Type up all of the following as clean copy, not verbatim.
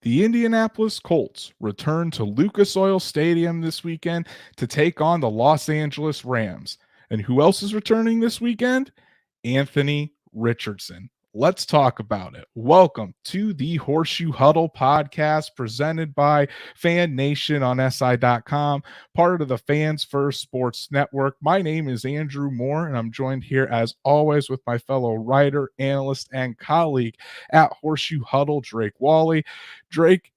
The Indianapolis Colts return to Lucas Oil Stadium this weekend to take on the Los Angeles Rams. And who else is returning this weekend? Anthony Richardson. Let's talk about it. Welcome to the Horseshoe Huddle Podcast presented by Fan Nation on SI.com, part of the Fans First Sports Network. My name is Andrew Moore, and I'm joined here as always with my fellow writer, analyst, and colleague at Horseshoe Huddle, Drake Wally. Drake,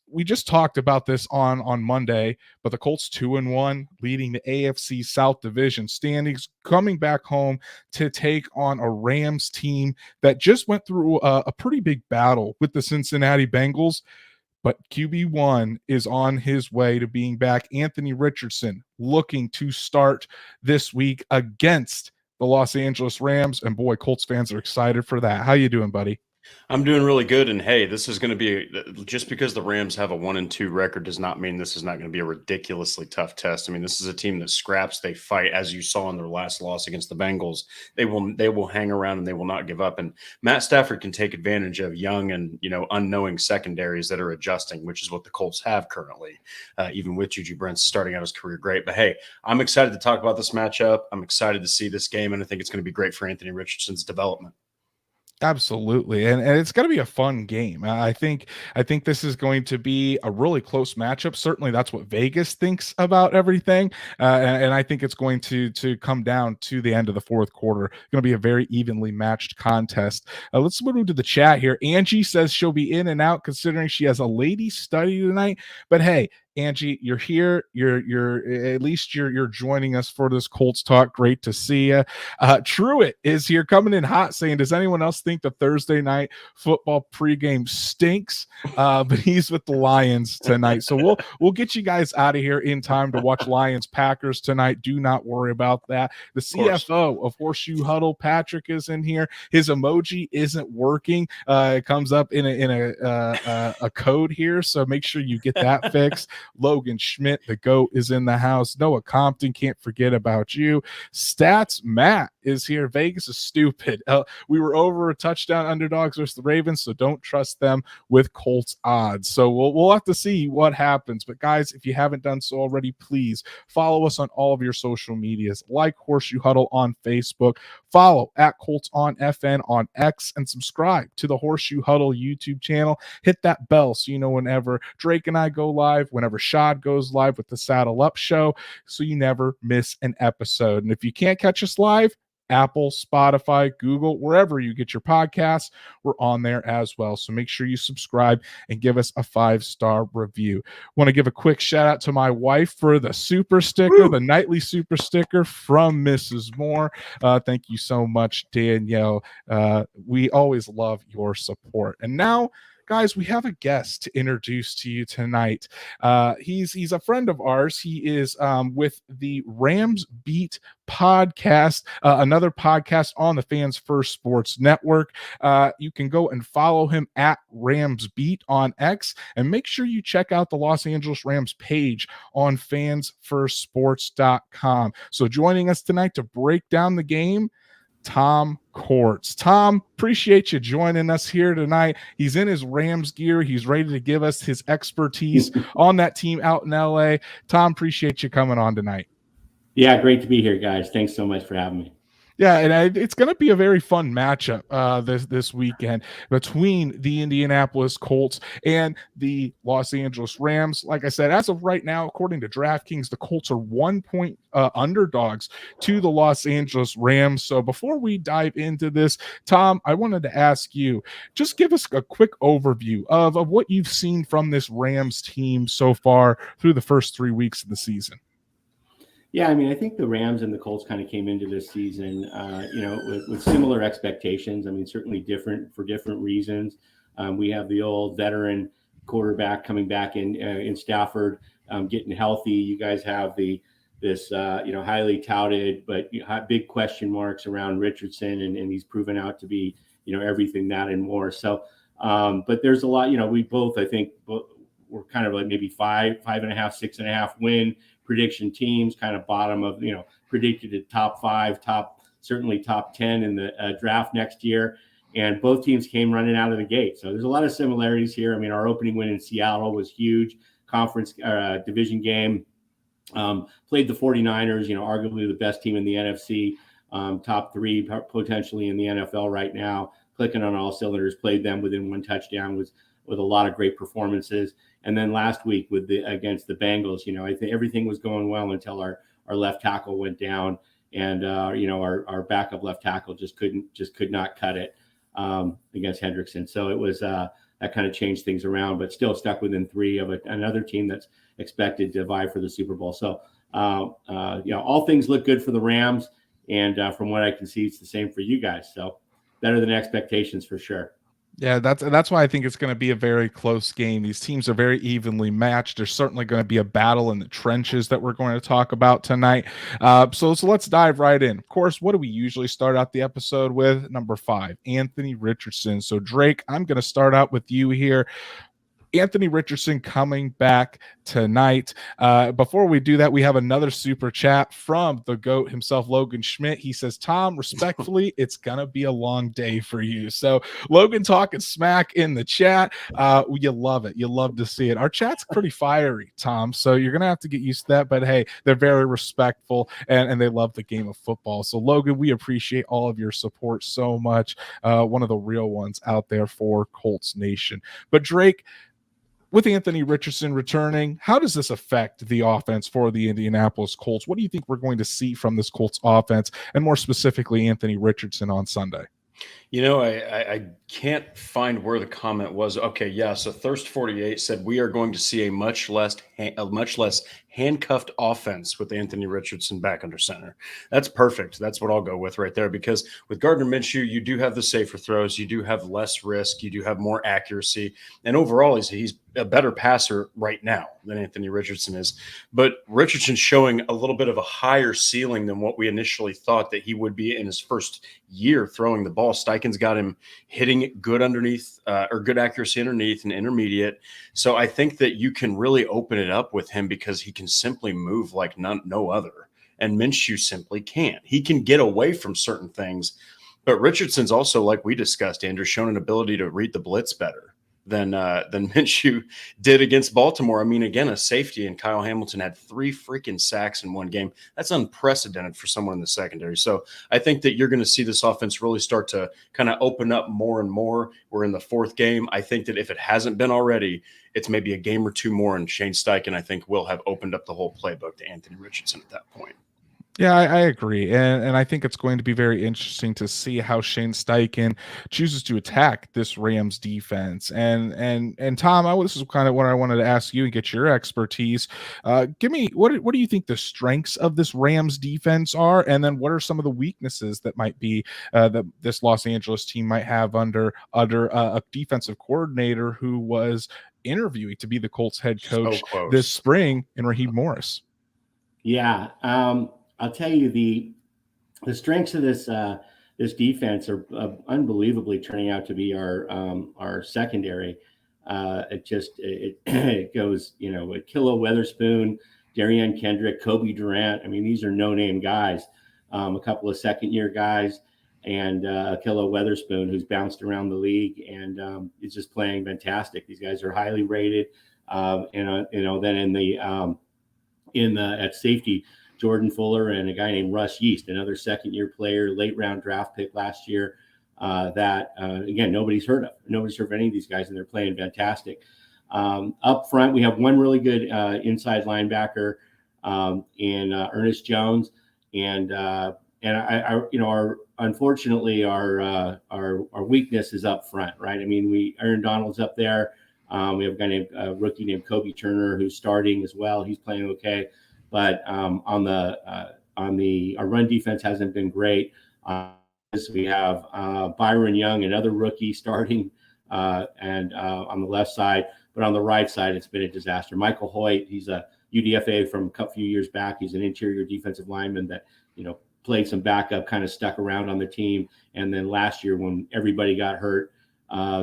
we just talked about this on Monday, but the Colts 2-1, leading the AFC South Division standings, coming back home to take on a Rams team that just went through a pretty big battle with the Cincinnati Bengals. But QB1 is on his way to being back. Anthony Richardson looking to start this week against the Los Angeles Rams, and boy, Colts fans are excited for that. How you doing, buddy? I'm doing really good, and hey, this is going to be just because the Rams have a 1-2 record does not mean this is not going to be a ridiculously tough test. I mean, this is a team that scraps, they fight, as you saw in their last loss against the Bengals. They will hang around and they will not give up. And Matt Stafford can take advantage of young and unknowing secondaries that are adjusting, which is what the Colts have currently. Even with Juju Brents starting out his career great, but hey, I'm excited to talk about this matchup. I'm excited to see this game, and I think it's going to be great for Anthony Richardson's development. Absolutely. And it's going to be a fun game. I think this is going to be a really close matchup. Certainly that's what Vegas thinks about everything. And I think it's going to come down to the end of the fourth quarter. It's going to be a very evenly matched contest. Let's move to the chat here. Angie says she'll be in and out considering she has a lady study tonight. But hey, Angie, you're here. You're joining us for this Colts talk. Great to see you. Truitt is here, coming in hot, saying, "Does anyone else think the Thursday night football pregame stinks?" But he's with the Lions tonight, so we'll get you guys out of here in time to watch Lions Packers tonight. Do not worry about that. The CFO of Horseshoe Huddle, Patrick, is in here. His emoji isn't working. It comes up in a code here, so make sure you get that fixed. Logan Schmidt, the GOAT, is in the house. Noah Compton, can't forget about you. Stats Matt is here. Vegas is stupid. We were over a touchdown underdogs versus the Ravens, so don't trust them with Colts odds. So we'll have to see what happens. But guys, if you haven't done so already, please follow us on all of your social medias, like Horseshoe Huddle on Facebook, follow at Colts on FN on X, and subscribe to the Horseshoe Huddle YouTube channel. Hit that bell so you know whenever Drake and I go live, whenever Shad goes live with the Saddle Up Show, so you never miss an episode. And if you can't catch us live, Apple, Spotify, Google, wherever you get your podcasts, we're on there as well. So make sure you subscribe and give us a 5-star review. Want to give a quick shout out to my wife for the super sticker, the nightly super sticker from Mrs. Moore. Thank you so much, Danielle. We always love your support. And now, guys, we have a guest to introduce to you tonight. He's a friend of ours. He is with the Rams Beat podcast, another podcast on the Fans First Sports Network. You can go and follow him at Rams Beat on X, and make sure you check out the Los Angeles Rams page on fansfirstsports.com. So joining us tonight to break down the game, Tom Courts. Tom, appreciate you joining us here tonight. He's in his Rams gear. He's ready to give us his expertise on that team out in LA. Tom, appreciate you coming on tonight. Yeah, great to be here, guys. Thanks so much for having me. Yeah, and it's going to be a very fun matchup this weekend between the Indianapolis Colts and the Los Angeles Rams. Like I said, as of right now, according to DraftKings, the Colts are 1-point underdogs to the Los Angeles Rams. So before we dive into this, Tom, I wanted to ask you, just give us a quick overview of what you've seen from this Rams team so far through the first 3 weeks of the season. Yeah, I mean, I think the Rams and the Colts kind of came into this season, with similar expectations. I mean, certainly different for different reasons. We have the old veteran quarterback coming back in Stafford, getting healthy. You guys have this highly touted but big question marks around Richardson, and he's proven out to be everything that and more. So, but there's a lot. We both, I think, we're kind of like maybe 5.5, 6.5 win prediction teams, kind of bottom of, predicted at top 5, certainly top 10 in the draft next year. and both teams came running out of the gate. So there's a lot of similarities here. I mean, our opening win in Seattle was huge, conference division game. Played the 49ers, arguably the best team in the NFC, top 3 potentially in the NFL right now, clicking on all cylinders, played them within 1 touchdown with a lot of great performances. And then last week against the Bengals, I think everything was going well until our left tackle went down, and our backup left tackle just could not cut it against Hendrickson. So it was that kind of changed things around, but still stuck within 3 of another team that's expected to vie for the Super Bowl. So all things look good for the Rams, and from what I can see, it's the same for you guys. So better than expectations for sure. Yeah, that's why I think it's going to be a very close game. These teams are very evenly matched. There's certainly going to be a battle in the trenches that we're going to talk about tonight. So let's dive right in. Of course, what do we usually start out the episode with? Number 5, Anthony Richardson. So Drake, I'm going to start out with you here. Anthony Richardson coming back tonight. Before we do that, we have another super chat from the GOAT himself, Logan Schmidt. He says, Tom, respectfully, it's going to be a long day for you. So Logan talking smack in the chat. You love it. You love to see it. Our chat's pretty fiery, Tom, so you're going to have to get used to that. But hey, they're very respectful, and they love the game of football. So Logan, we appreciate all of your support so much. One of the real ones out there for Colts Nation. But Drake, with Anthony Richardson returning, how does this affect the offense for the Indianapolis Colts? What do you think we're going to see from this Colts offense, and more specifically Anthony Richardson on Sunday? I can't find where the comment was. Okay, yeah. So Thirst48 said we are going to see a much less handcuffed offense with Anthony Richardson back under center. That's perfect. That's what I'll go with right there, because with Gardner Minshew, you do have the safer throws, you do have less risk, you do have more accuracy, and overall he's a better passer right now than Anthony Richardson is. But Richardson's showing a little bit of a higher ceiling than what we initially thought that he would be in his first year throwing the ball. Steichen's got him hitting good underneath, or good accuracy underneath and intermediate. So I think that you can really open it up with him because he can simply move like no other. And Minshew simply can't. He can get away from certain things. But Richardson's also, like we discussed, Andrew, shown an ability to read the blitz better than Minshew did against Baltimore. I mean, again, a safety, and Kyle Hamilton had 3 freaking sacks in one game. That's unprecedented for someone in the secondary. So I think that you're going to see this offense really start to kind of open up more and more. We're in the 4th game. I think that if it hasn't been already, it's maybe a game or 2 more, and Shane Steichen, I think, will have opened up the whole playbook to Anthony Richardson at that point. Yeah, I agree, and I think it's going to be very interesting to see how Shane Steichen chooses to attack this Rams defense. And Tom, this is kind of what I wanted to ask you and get your expertise. Give me what do you think the strengths of this Rams defense are, and then what are some of the weaknesses that might be that this Los Angeles team might have under a defensive coordinator who was interviewing to be the Colts head coach this spring in Raheem Morris? Yeah. I'll tell you the strengths of this defense are unbelievably turning out to be our secondary. It goes, with Kilo Weatherspoon, Darian Kendrick, Kobe Durant. I mean, these are no-name guys. A couple of second-year guys, and Kilo Weatherspoon, who's bounced around the league and is just playing fantastic. These guys are highly rated. Then at safety, Jordan Fuller and a guy named Russ Yeast, another second-year player, late-round draft pick last year. Again, nobody's heard of. Nobody's heard of any of these guys, and they're playing fantastic. Up front, we have one really good inside linebacker in Ernest Jones, and unfortunately, our weakness is up front, right? I mean, Aaron Donald's up there. We have a guy named rookie named Kobe Turner who's starting as well. He's playing okay. But our run defense hasn't been great. We have Byron Young, another rookie, starting, and on the left side. But on the right side, it's been a disaster. Michael Hoyt, he's a UDFA from a few years back. He's an interior defensive lineman that played some backup, kind of stuck around on the team. And then last year, when everybody got hurt,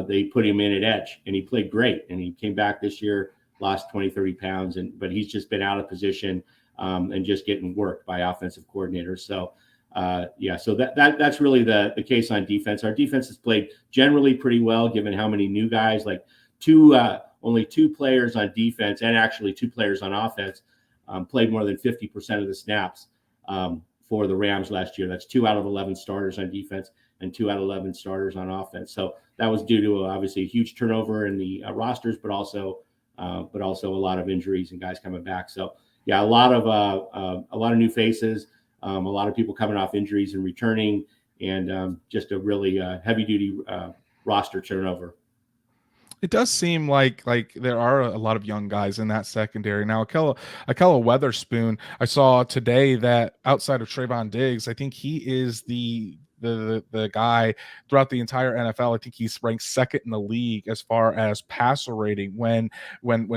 they put him in at edge, and he played great. And he came back this year, lost 20, 30 pounds, but he's just been out of position and just getting worked by offensive coordinators. So So that's really the case on defense. Our defense has played generally pretty well, given how many new guys, like only two players on defense and actually two players on offense played more than 50% of the snaps for the Rams last year. That's 2 out of 11 starters on defense and 2 out of 11 starters on offense. So that was due to obviously a huge turnover in the rosters, but also a lot of injuries and guys coming back. So yeah, a lot of new faces, a lot of people coming off injuries and returning, and just a really heavy duty roster turnover. It does seem like there are a lot of young guys in that secondary. Now, Akella Weatherspoon, I saw today that outside of Trayvon Diggs, I think he is the guy throughout the entire NFL. I think he's ranked second in the league as far as passer rating when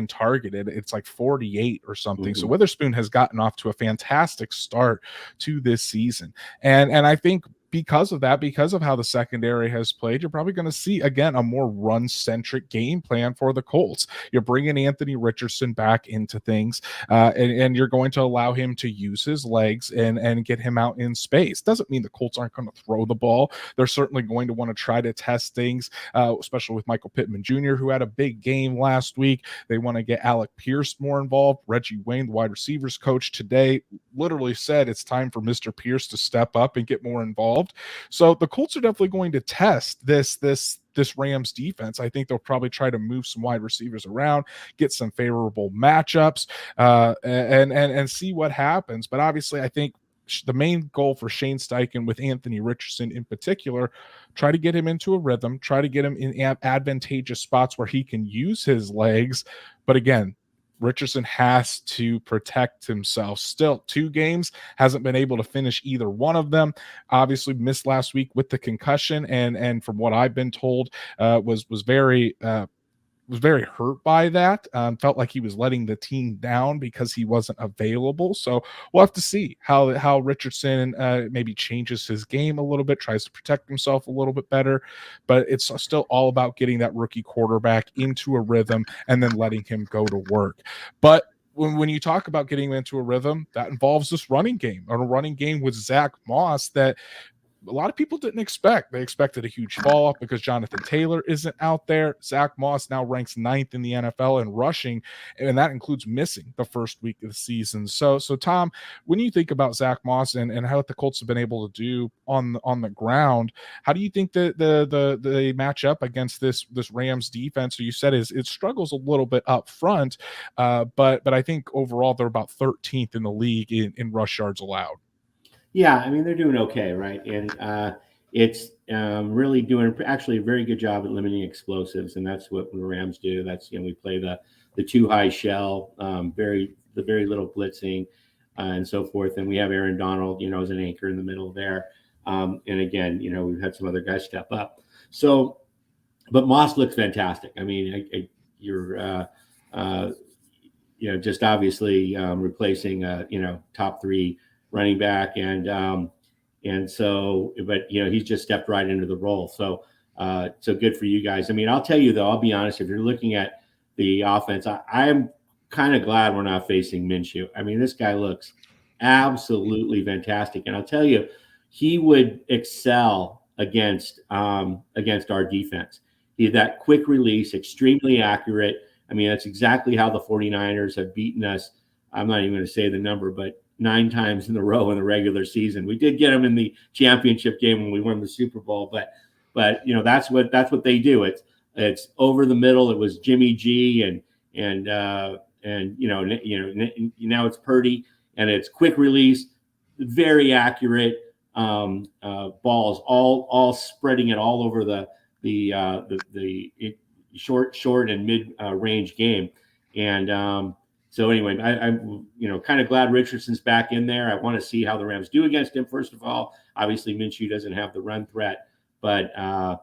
targeted. It's like 48 or something. Mm-hmm. So Witherspoon has gotten off to a fantastic start to this season. And I think because of that, because of how the secondary has played, you're probably going to see, again, a more run-centric game plan for the Colts. You're bringing Anthony Richardson back into things, and you're going to allow him to use his legs and get him out in space. Doesn't mean the Colts aren't going to throw the ball. They're certainly going to want to try to test things, especially with Michael Pittman Jr., who had a big game last week. They want to get Alec Pierce more involved. Reggie Wayne, the wide receivers coach, today literally said it's time for Mr. Pierce to step up and get more involved. So the Colts are definitely going to test this Rams defense. I think they'll probably try to move some wide receivers around, get some favorable matchups, and see what happens. But obviously, I think the main goal for Shane Steichen, with Anthony Richardson in particular, try to get him into a rhythm, try to get him in advantageous spots where he can use his legs. But again, Richardson has to protect himself. Still, 2 games, hasn't been able to finish either one of them. Obviously missed last week with the concussion, and from what I've been told, was very hurt by that. Felt like he was letting the team down because he wasn't available. So we'll have to see how Richardson maybe changes his game a little bit, tries to protect himself a little bit better. But it's still all about getting that rookie quarterback into a rhythm and then letting him go to work. But when you talk about getting into a rhythm, that involves this running game, or a running game with Zach Moss that a lot of people didn't expect. They expected a huge fall off because Jonathan Taylor isn't out there. Zach Moss now ranks 9th in the NFL in rushing, and that includes missing the first week of the season. So Tom, when you think about Zach Moss and how the Colts have been able to do on the ground, how do you think that the match up against this Rams defense? So you said it struggles a little bit up front, but I think overall they're about 13th in the league in rush yards allowed. Yeah, I mean, they're doing okay, right? And it's really doing actually a very good job at limiting explosives, and that's what the Rams do. That's, we play the too high shell, very little blitzing, and so forth. And we have Aaron Donald, as an anchor in the middle there. And again, we've had some other guys step up. So, but Moss looks fantastic. I mean, you're just obviously replacing top 3 running back, and so, but he's just stepped right into the role. So good for you guys. I mean, I'll tell you though, I'll be honest, if you're looking at the offense, I am kind of glad we're not facing Minshew. I mean, this guy looks absolutely fantastic, and I'll tell you, he would excel against our defense. He had that quick release, extremely accurate. I mean, that's exactly how the 49ers have beaten us. I'm not even going to say the number, but 9 times in a row in the regular season. We did get them in the championship game when we won the Super Bowl, but that's what they do. It's over the middle. It was Jimmy G and now it's Purdy, and it's quick release, very accurate balls, all spreading it all over the short and mid range game. And so anyway, I'm kind of glad Richardson's back in there. I want to see how the Rams do against him. First of all, obviously Minshew doesn't have the run threat, but and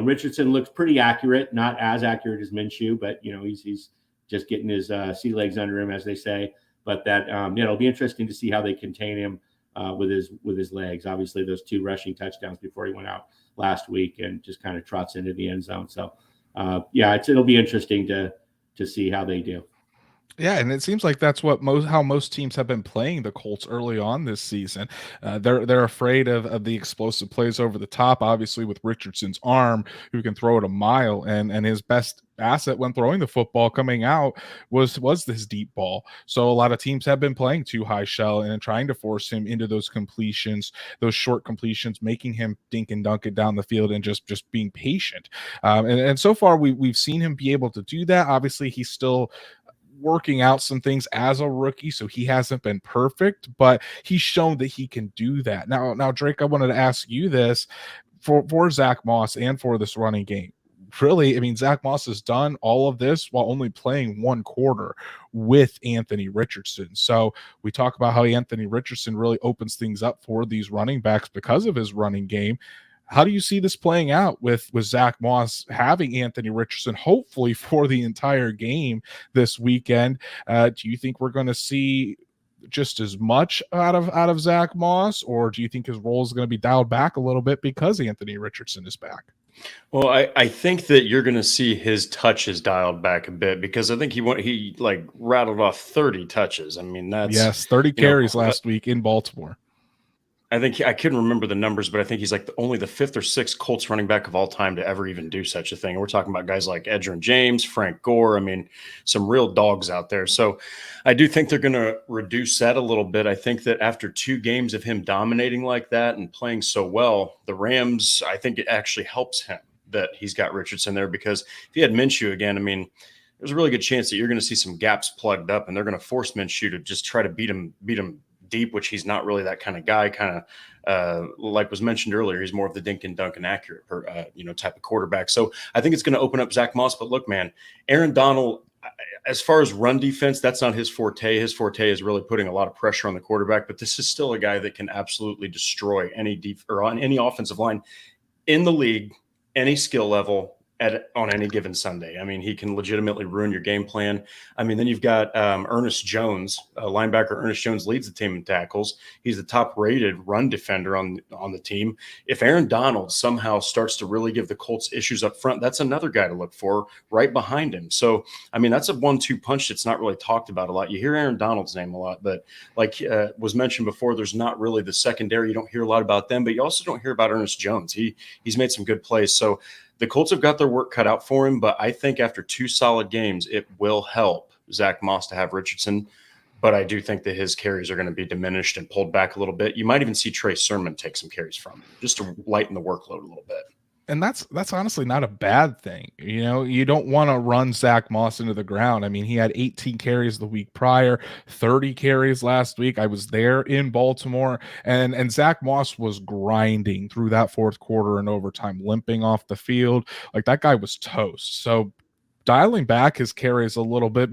Richardson looks pretty accurate, not as accurate as Minshew, but he's just getting his sea legs under him, as they say. But that it'll be interesting to see how they contain him with his legs. Obviously, those 2 rushing touchdowns before he went out last week and just kind of trots into the end zone. So it'll be interesting to see how they do. Yeah, and it seems like that's what how most teams have been playing the Colts early on this season. They're afraid of the explosive plays over the top. Obviously, with Richardson's arm, who can throw it a mile, and his best asset when throwing the football coming out was this deep ball. So a lot of teams have been playing too high shell and trying to force him into those completions, those short completions, making him dink and dunk it down the field and just being patient. And so far we've seen him be able to do that. Obviously, he's still working out some things as a rookie, so he hasn't been perfect, but he's shown that he can do that. Now, Drake, I wanted to ask you this for Zach Moss and for this running game. Really, I mean, Zach Moss has done all of this while only playing one quarter with Anthony Richardson. So we talk about how Anthony Richardson really opens things up for these running backs because of his running game. How do you see this playing out with Zach Moss having Anthony Richardson hopefully for the entire game this weekend? Do you think we're going to see just as much out of Zach Moss, or do you think his role is going to be dialed back a little bit because Anthony Richardson is back? Well, I think that you're going to see his touches dialed back a bit because I think he like rattled off 30 touches. I mean, that's Yes, 30 you know, carries last week in Baltimore. I think I couldn't remember the numbers, but I think he's like only the fifth or sixth Colts running back of all time to ever even do such a thing. And we're talking about guys like Edgerrin James, Frank Gore. I mean, some real dogs out there. So I do think they're going to reduce that a little bit. I think that after 2 games of him dominating like that and playing so well, the Rams, I think it actually helps him that he's got Richardson there, because if he had Minshew again, I mean, there's a really good chance that you're going to see some gaps plugged up and they're going to force Minshew to just try to beat him deep, which he's not really that kind of guy. Kind of like was mentioned earlier, he's more of the dink and dunk and accurate type of quarterback. So I think it's going to open up Zach Moss. But look, man, Aaron Donald, as far as run defense, that's not his forte. His forte is really putting a lot of pressure on the quarterback, but this is still a guy that can absolutely destroy any or on any offensive line in the league, any skill level, on any given Sunday. I mean, he can legitimately ruin your game plan. I mean, then you've got Ernest Jones, linebacker. Ernest Jones leads the team in tackles. He's the top-rated run defender on the team. If Aaron Donald somehow starts to really give the Colts issues up front, that's another guy to look for right behind him. So, I mean, that's a 1-2 punch that's not really talked about a lot. You hear Aaron Donald's name a lot, but like was mentioned before, there's not really the secondary. You don't hear a lot about them, but you also don't hear about Ernest Jones. He's made some good plays. So the Colts have got their work cut out for him, but I think after 2 solid games, it will help Zach Moss to have Richardson. But I do think that his carries are going to be diminished and pulled back a little bit. You might even see Trey Sermon take some carries from him just to lighten the workload a little bit. And that's honestly not a bad thing. You know, you don't want to run Zach Moss into the ground. I mean, he had 18 carries the week prior, 30 carries last week. I was there in Baltimore, and Zach Moss was grinding through that fourth quarter and overtime, limping off the field. Like, that guy was toast. So dialing back his carries a little bit,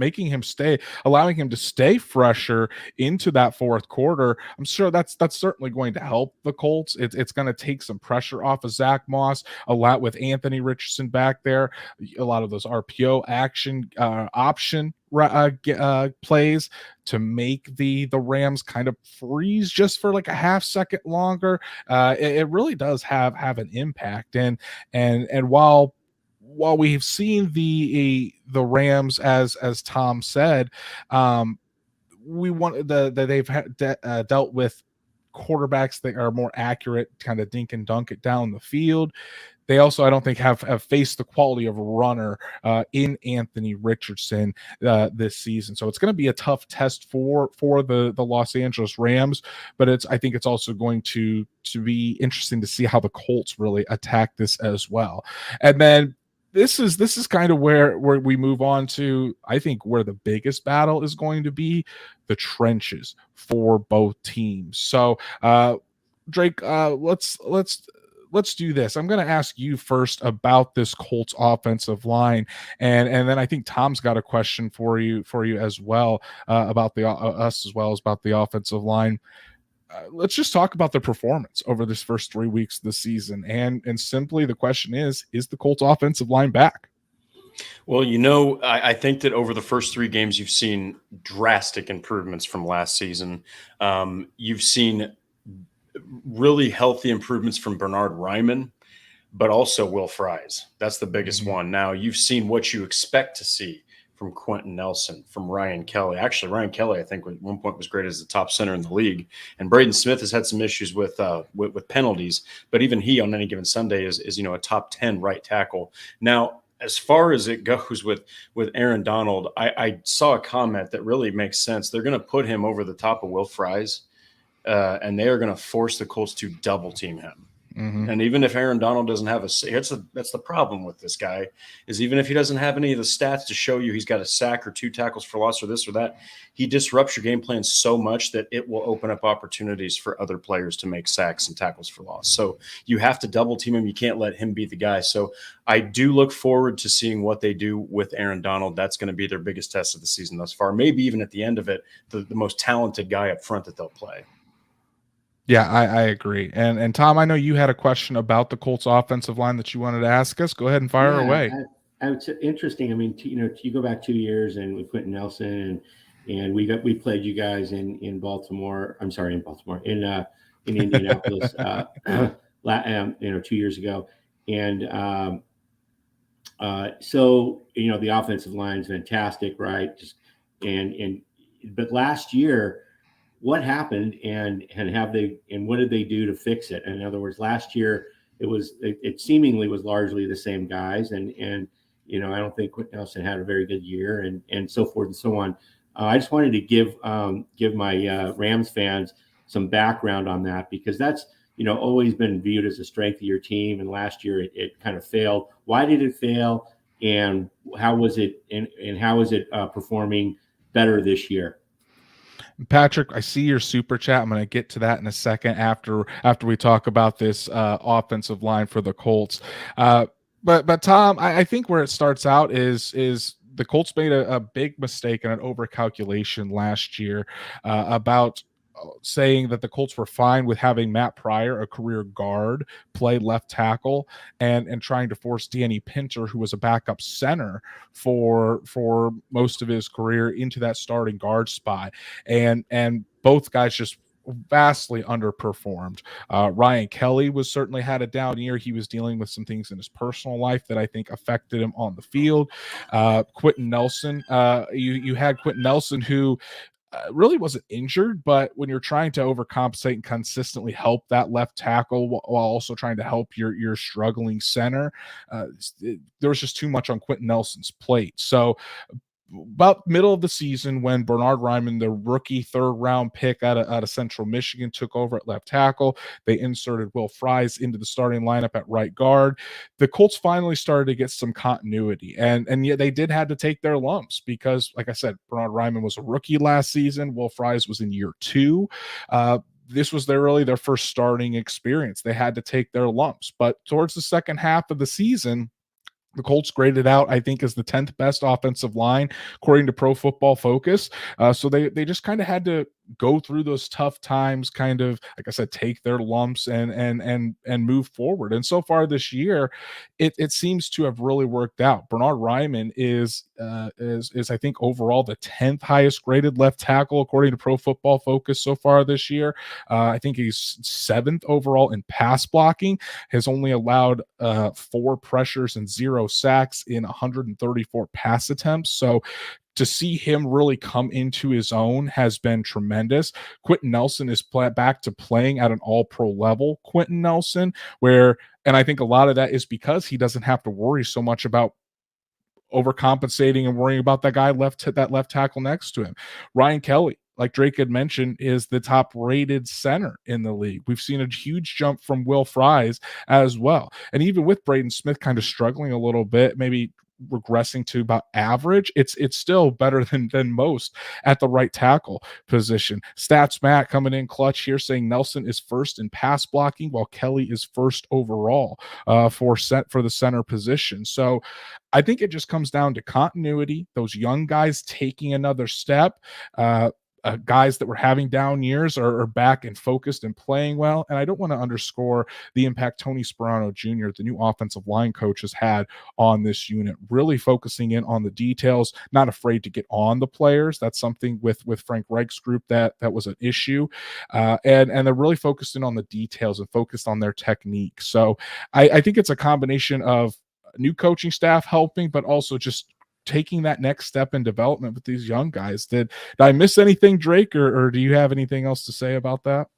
allowing him to stay fresher into that fourth quarter. I'm sure that's certainly going to help the Colts. It's going to take some pressure off of Zach Moss a lot with Anthony Richardson back there. A lot of those RPO action option plays to make the Rams kind of freeze just for like a half second longer. It really does have an impact. And while we've seen the Rams, as Tom said, we want they've dealt with quarterbacks that are more accurate, kind of dink and dunk it down the field. They also, I don't think, have faced the quality of a runner in Anthony Richardson this season. So it's going to be a tough test for the Los Angeles Rams, but I think it's also going to be interesting to see how the Colts really attack this as well. And then this is kind of where we move on to, I think, where the biggest battle is going to be, the trenches for both teams. So Drake, let's do this. I'm going to ask you first about this Colts offensive line, and then I think Tom's got a question for you as well about us as well as about the offensive line. Let's just talk about the performance over this first 3 weeks of the season, and simply the question is the Colts offensive line back? Well, I think that over the first 3 games, you've seen drastic improvements from last season. You've seen really healthy improvements from Bernard Ryman, but also Will Fries. That's the biggest one. Now, you've seen what you expect to see from Quentin Nelson, from Ryan Kelly. Actually, Ryan Kelly, I think, at one point was great as the top center in the league. And Braden Smith has had some issues with penalties, but even he on any given Sunday is a top 10 right tackle. Now, as far as it goes with Aaron Donald, I saw a comment that really makes sense. They're going to put him over the top of Will Fries, and they are going to force the Colts to double team him. Mm-hmm. And even if Aaron Donald doesn't have that's the problem with this guy, is even if he doesn't have any of the stats to show you he's got a sack or 2 tackles for loss or this or that, he disrupts your game plan so much that it will open up opportunities for other players to make sacks and tackles for loss. So you have to double team him. You can't let him be the guy. So I do look forward to seeing what they do with Aaron Donald. That's going to be their biggest test of the season thus far. Maybe even at the end of it, the most talented guy up front that they'll play. Yeah, I agree. And Tom, I know you had a question about the Colts offensive line that you wanted to ask us. Go ahead and fire away. It's interesting. I mean, you go back 2 years and with Quentin Nelson and we played you guys in Baltimore. I'm sorry, in Indianapolis, 2 years ago. And so the offensive line is fantastic, right? But last year, what happened and what did they do to fix it? In other words, last year it seemingly was largely the same guys, and I don't think Quentin Nelson had a very good year, and so forth and so on. I just wanted to give my Rams fans some background on that, because that's always been viewed as a strength of your team, and last year it kind of failed. Why did it fail, and how was it and how is it performing better this year? Patrick, I see your super chat. I'm going to get to that in a second after we talk about this offensive line for the Colts. But Tom, I think where it starts out is the Colts made a big mistake and an overcalculation last year about saying that the Colts were fine with having Matt Pryor, a career guard, play left tackle, and trying to force Danny Pinter, who was a backup center for most of his career, into that starting guard spot. And both guys just vastly underperformed. Ryan Kelly certainly had a down year. He was dealing with some things in his personal life that I think affected him on the field. Quentin Nelson, you had Quentin Nelson, who really wasn't injured, but when you're trying to overcompensate and consistently help that left tackle while also trying to help your struggling center, there was just too much on Quentin Nelson's plate. So about middle of the season, when Bernhard Raimann, the rookie 3rd-round pick out of Central Michigan, took over at left tackle, they inserted Will Fries into the starting lineup at right guard. The Colts finally started to get some continuity, and yet they did have to take their lumps because, like I said, Bernhard Raimann was a rookie last season. Will Fries was in year 2. This was their first starting experience. They had to take their lumps, but towards the second half of the season, the Colts graded out, I think, as the 10th best offensive line, according to Pro Football Focus. So they just kind of had to go through those tough times, kind of, like I said, take their lumps and move forward. And so far this year, it seems to have really worked out. Bernhard Raimann is I think overall the 10th highest graded left tackle according to Pro Football Focus so far this year. I think he's 7th overall in pass blocking, has only allowed 4 pressures and 0 sacks in 134 pass attempts. So to see him really come into his own has been tremendous. Quentin Nelson is back to playing at an all-pro level. Quentin Nelson, and I think a lot of that is because he doesn't have to worry so much about overcompensating and worrying about that left tackle next to him. Ryan Kelly, like Drake had mentioned, is the top rated center in the league. We've seen a huge jump from Will Fries as well. And even with Braden Smith kind of struggling a little bit, maybe regressing to about average, it's still better than most at the right tackle position. Stats Matt coming in clutch here, saying Nelson is 1st in pass blocking while Kelly is 1st overall for the center position. So I think it just comes down to continuity, those young guys taking another step. Guys that were having down years are back and focused and playing well. And I don't want to underscore the impact Tony Sperano Jr., the new offensive line coach, has had on this unit, really focusing in on the details, not afraid to get on the players. That's something with Frank Reich's group that was an issue. And they're really focused in on the details and focused on their technique. So I think it's a combination of new coaching staff helping, but also just taking that next step in development with these young guys. Did I miss anything, Drake, or do you have anything else to say about that?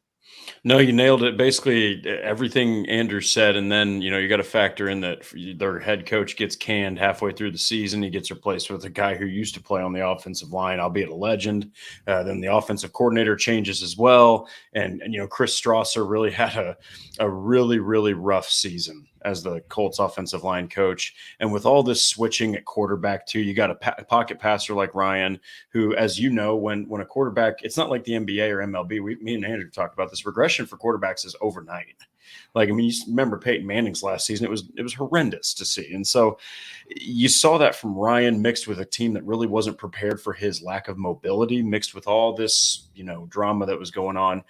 No, you nailed it. Basically, everything Andrew said. And then, you got to factor in that their head coach gets canned halfway through the season. He gets replaced with a guy who used to play on the offensive line, albeit a legend. Then the offensive coordinator changes as well. And Chris Strasser really had a really, really rough season as the Colts offensive line coach. And with all this switching at quarterback too, you got a pocket passer like Ryan, who, as you know, when a quarterback, it's not like the NBA or MLB. Me and Andrew talked about this. Regression for quarterbacks is overnight. Like, I mean, you remember Peyton Manning's last season, it was horrendous to see. And so you saw that from Ryan, mixed with a team that really wasn't prepared for his lack of mobility, mixed with all this, drama that was going on.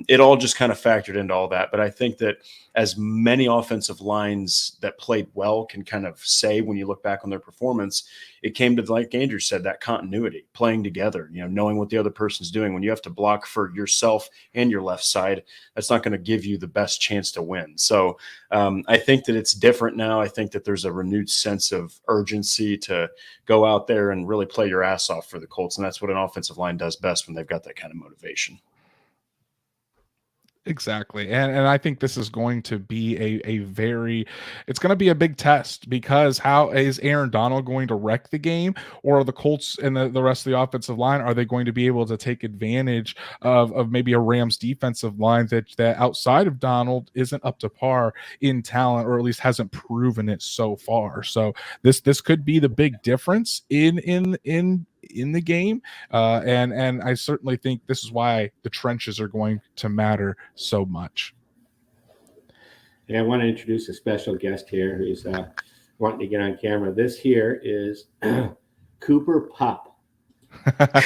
It all just kind of factored into all that. But I think that as many offensive lines that played well can kind of say, when you look back on their performance, it came to, like Andrew said, that continuity, playing together, knowing what the other person's doing. When you have to block for yourself and your left side, that's not going to give you the best chance to win. So I think that it's different now. I think that there's a renewed sense of urgency to go out there and really play your ass off for the Colts. And that's what an offensive line does best when they've got that kind of motivation. Exactly. And I think this is going to be it's going to be a big test, because how is Aaron Donald going to wreck the game, or are the Colts and the rest of the offensive line, are they going to be able to take advantage of maybe a Rams defensive line that outside of Donald isn't up to par in talent, or at least hasn't proven it so far. So this could be the big difference in the game, and I certainly think this is why the trenches are going to matter so much. Yeah, I want to introduce a special guest here who's wanting to get on camera. This here is Cooper Pup.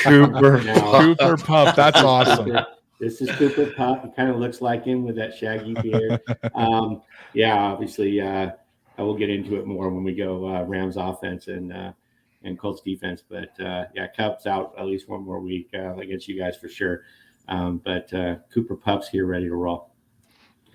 Cooper Pup, that's awesome. This is Cooper Pup. He kind of looks like him with that shaggy beard. Obviously, I will get into it more when we go Rams offense and Colts defense. But Cup's out at least one more week against you guys for sure. But Cooper Pup's here, ready to roll.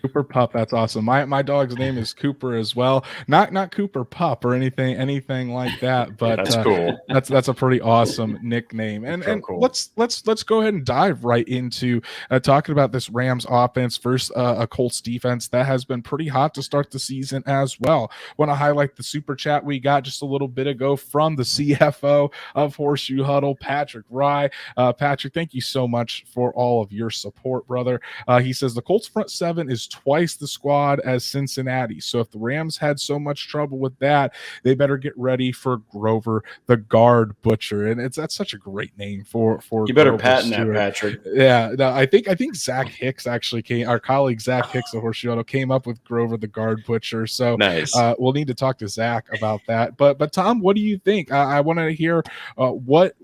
Cooper Pup, that's awesome. My dog's name is Cooper as well. Not Cooper Pup or anything like that, but that's cool. That's a pretty awesome nickname. And cool. let's go ahead and dive right into talking about this Rams offense versus a Colts defense that has been pretty hot to start the season as well. Want to highlight the super chat we got just a little bit ago from the CFO of Horseshoe Huddle, Patrick Rye. Patrick, thank you so much for all of your support, brother. He says the Colts front seven is twice the squad as Cincinnati. So if the Rams had so much trouble with that, they better get ready for Grover, the guard butcher. And that's such a great name for you better Grover patent Stewart. that, Patrick. Yeah, no, I think Zach Hicks actually our colleague Zach Hicks of Horseshoe Huddle came up with Grover, the guard butcher. So nice. We'll need to talk to Zach about that. But Tom, what do you think? I want to hear what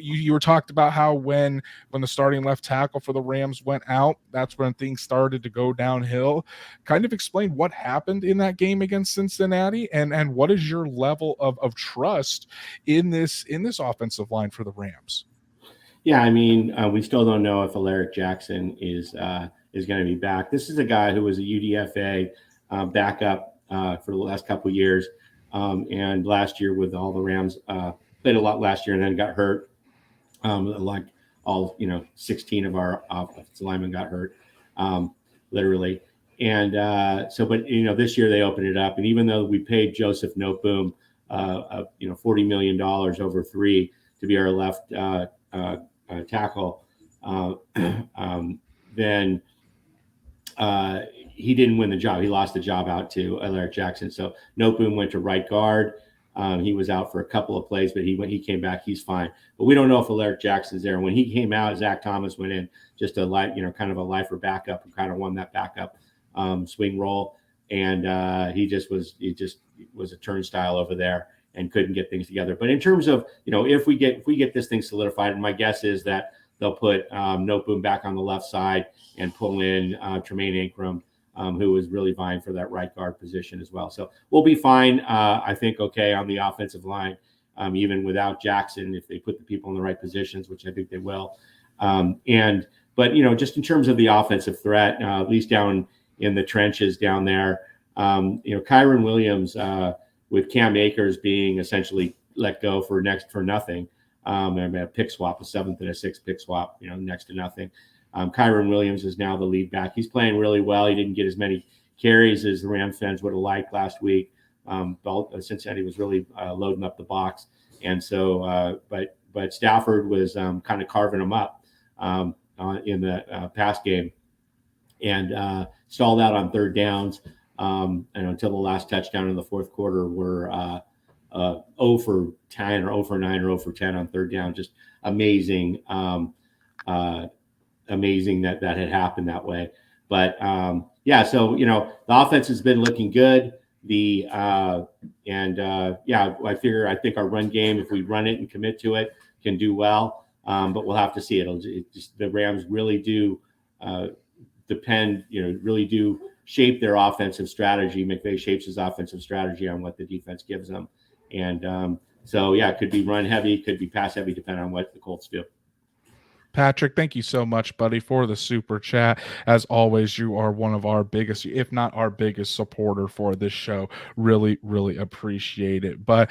you were talked about, how when the starting left tackle for the Rams went out, that's when things started to go downhill. Kind of explain what happened in that game against Cincinnati, and what is your level of trust in this offensive line for the Rams? Yeah, I mean, we still don't know if Alaric Jackson is going to be back. This is a guy who was a UDFA backup for the last couple of years, and last year with all the Rams played a lot last year and then got hurt. Like all 16 of our offensive linemen got hurt, literally. And but this year they opened it up, and even though we paid Joseph Noteboom, $40 million over 3 to be our left tackle, then he didn't win the job. He lost the job out to Alaric Jackson. So Noteboom went to right guard. He was out for a couple of plays, but he came back. He's fine. But we don't know if Alaric Jackson's there. When he came out, Zach Thomas went in, just kind of a lifer backup, and kind of won that backup swing role. And he just was a turnstile over there and couldn't get things together. But in terms of if we get this thing solidified, and my guess is that they'll put Noteboom back on the left side and pull in Tremaine Ankrum, who was really vying for that right guard position as well. So we'll be fine, I think, okay, on the offensive line, even without Jackson, if they put the people in the right positions, which I think they will. But just in terms of the offensive threat, at least down in the trenches down there, Kyron Williams, with Cam Akers being essentially let go for nothing. And a pick swap, a 7th and a 6th pick swap, next to nothing. Kyron Williams is now the lead back. He's playing really well. He didn't get as many carries as the Rams fans would have liked last week. Cincinnati was really loading up the box. And so, but Stafford was kind of carving them up in the pass game and stalled out on third downs. And until the last touchdown in the fourth quarter, were 0 for 10 or 0 for 9 or 0 for 10 on third down. Just amazing, amazing that had happened that way. But so the offense has been looking good. I think our run game, if we run it and commit to it, can do well. But we'll have to see. The Rams really do really do shape their offensive strategy. McVay shapes his offensive strategy on what the defense gives them. And it could be run heavy, could be pass heavy, depending on what the Colts do. Patrick, thank you so much, buddy, for the super chat. As always, you are one of our biggest, if not our biggest supporter for this show. Really, really appreciate it. But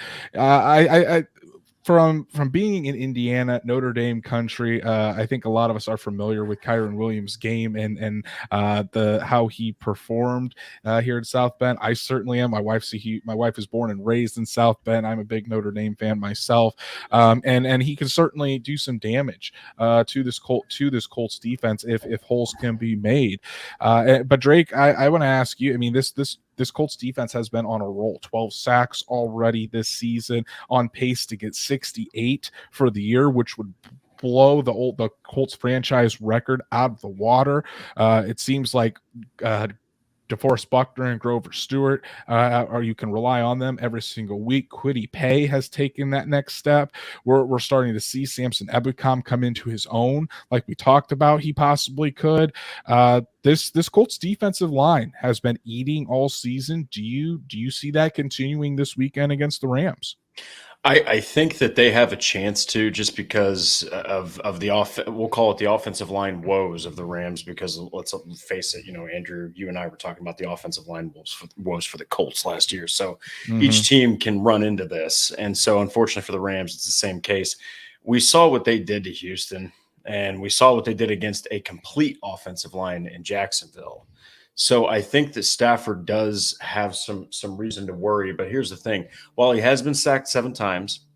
from being in Indiana, Notre Dame country, I think a lot of us are familiar with Kyron Williams' game and how he performed here at South Bend. I certainly am. My wife is born and raised in South Bend. I'm a big Notre Dame fan myself, and he can certainly do some damage to this Colts defense if holes can be made. But Drake, I want to ask you. I mean, this Colts defense has been on a roll. 12 sacks already this season, on pace to get 68 for the year, which would blow the Colts franchise record out of the water. It seems like DeForest Buckner and Grover Stewart, or you can rely on them every single week. Kwity Paye has taken that next step. We're starting to see Samson Ebukam come into his own, like we talked about he possibly could. This Colts defensive line has been eating all season. Do you see that continuing this weekend against the Rams? I think that they have a chance to, just because of the we'll call it the offensive line woes of the Rams, because let's face it, Andrew, you and I were talking about the offensive line woes for the Colts last year. So each team can run into this. And so unfortunately for the Rams, it's the same case. We saw what they did to Houston, and we saw what they did against a complete offensive line in Jacksonville. So I think that Stafford does have some reason to worry. But here's the thing. While he has been sacked 7 times,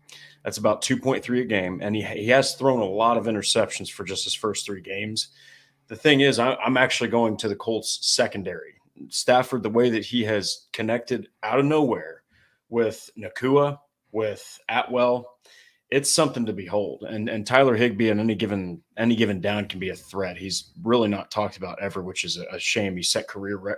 that's about 2.3 a game, and he has thrown a lot of interceptions for just his first 3 games. The thing is, I'm actually going to the Colts secondary. Stafford, the way that he has connected out of nowhere with Nakua, with Atwell, it's something to behold. And Tyler Higbee on any given down can be a threat. He's really not talked about ever, which is a shame. He set career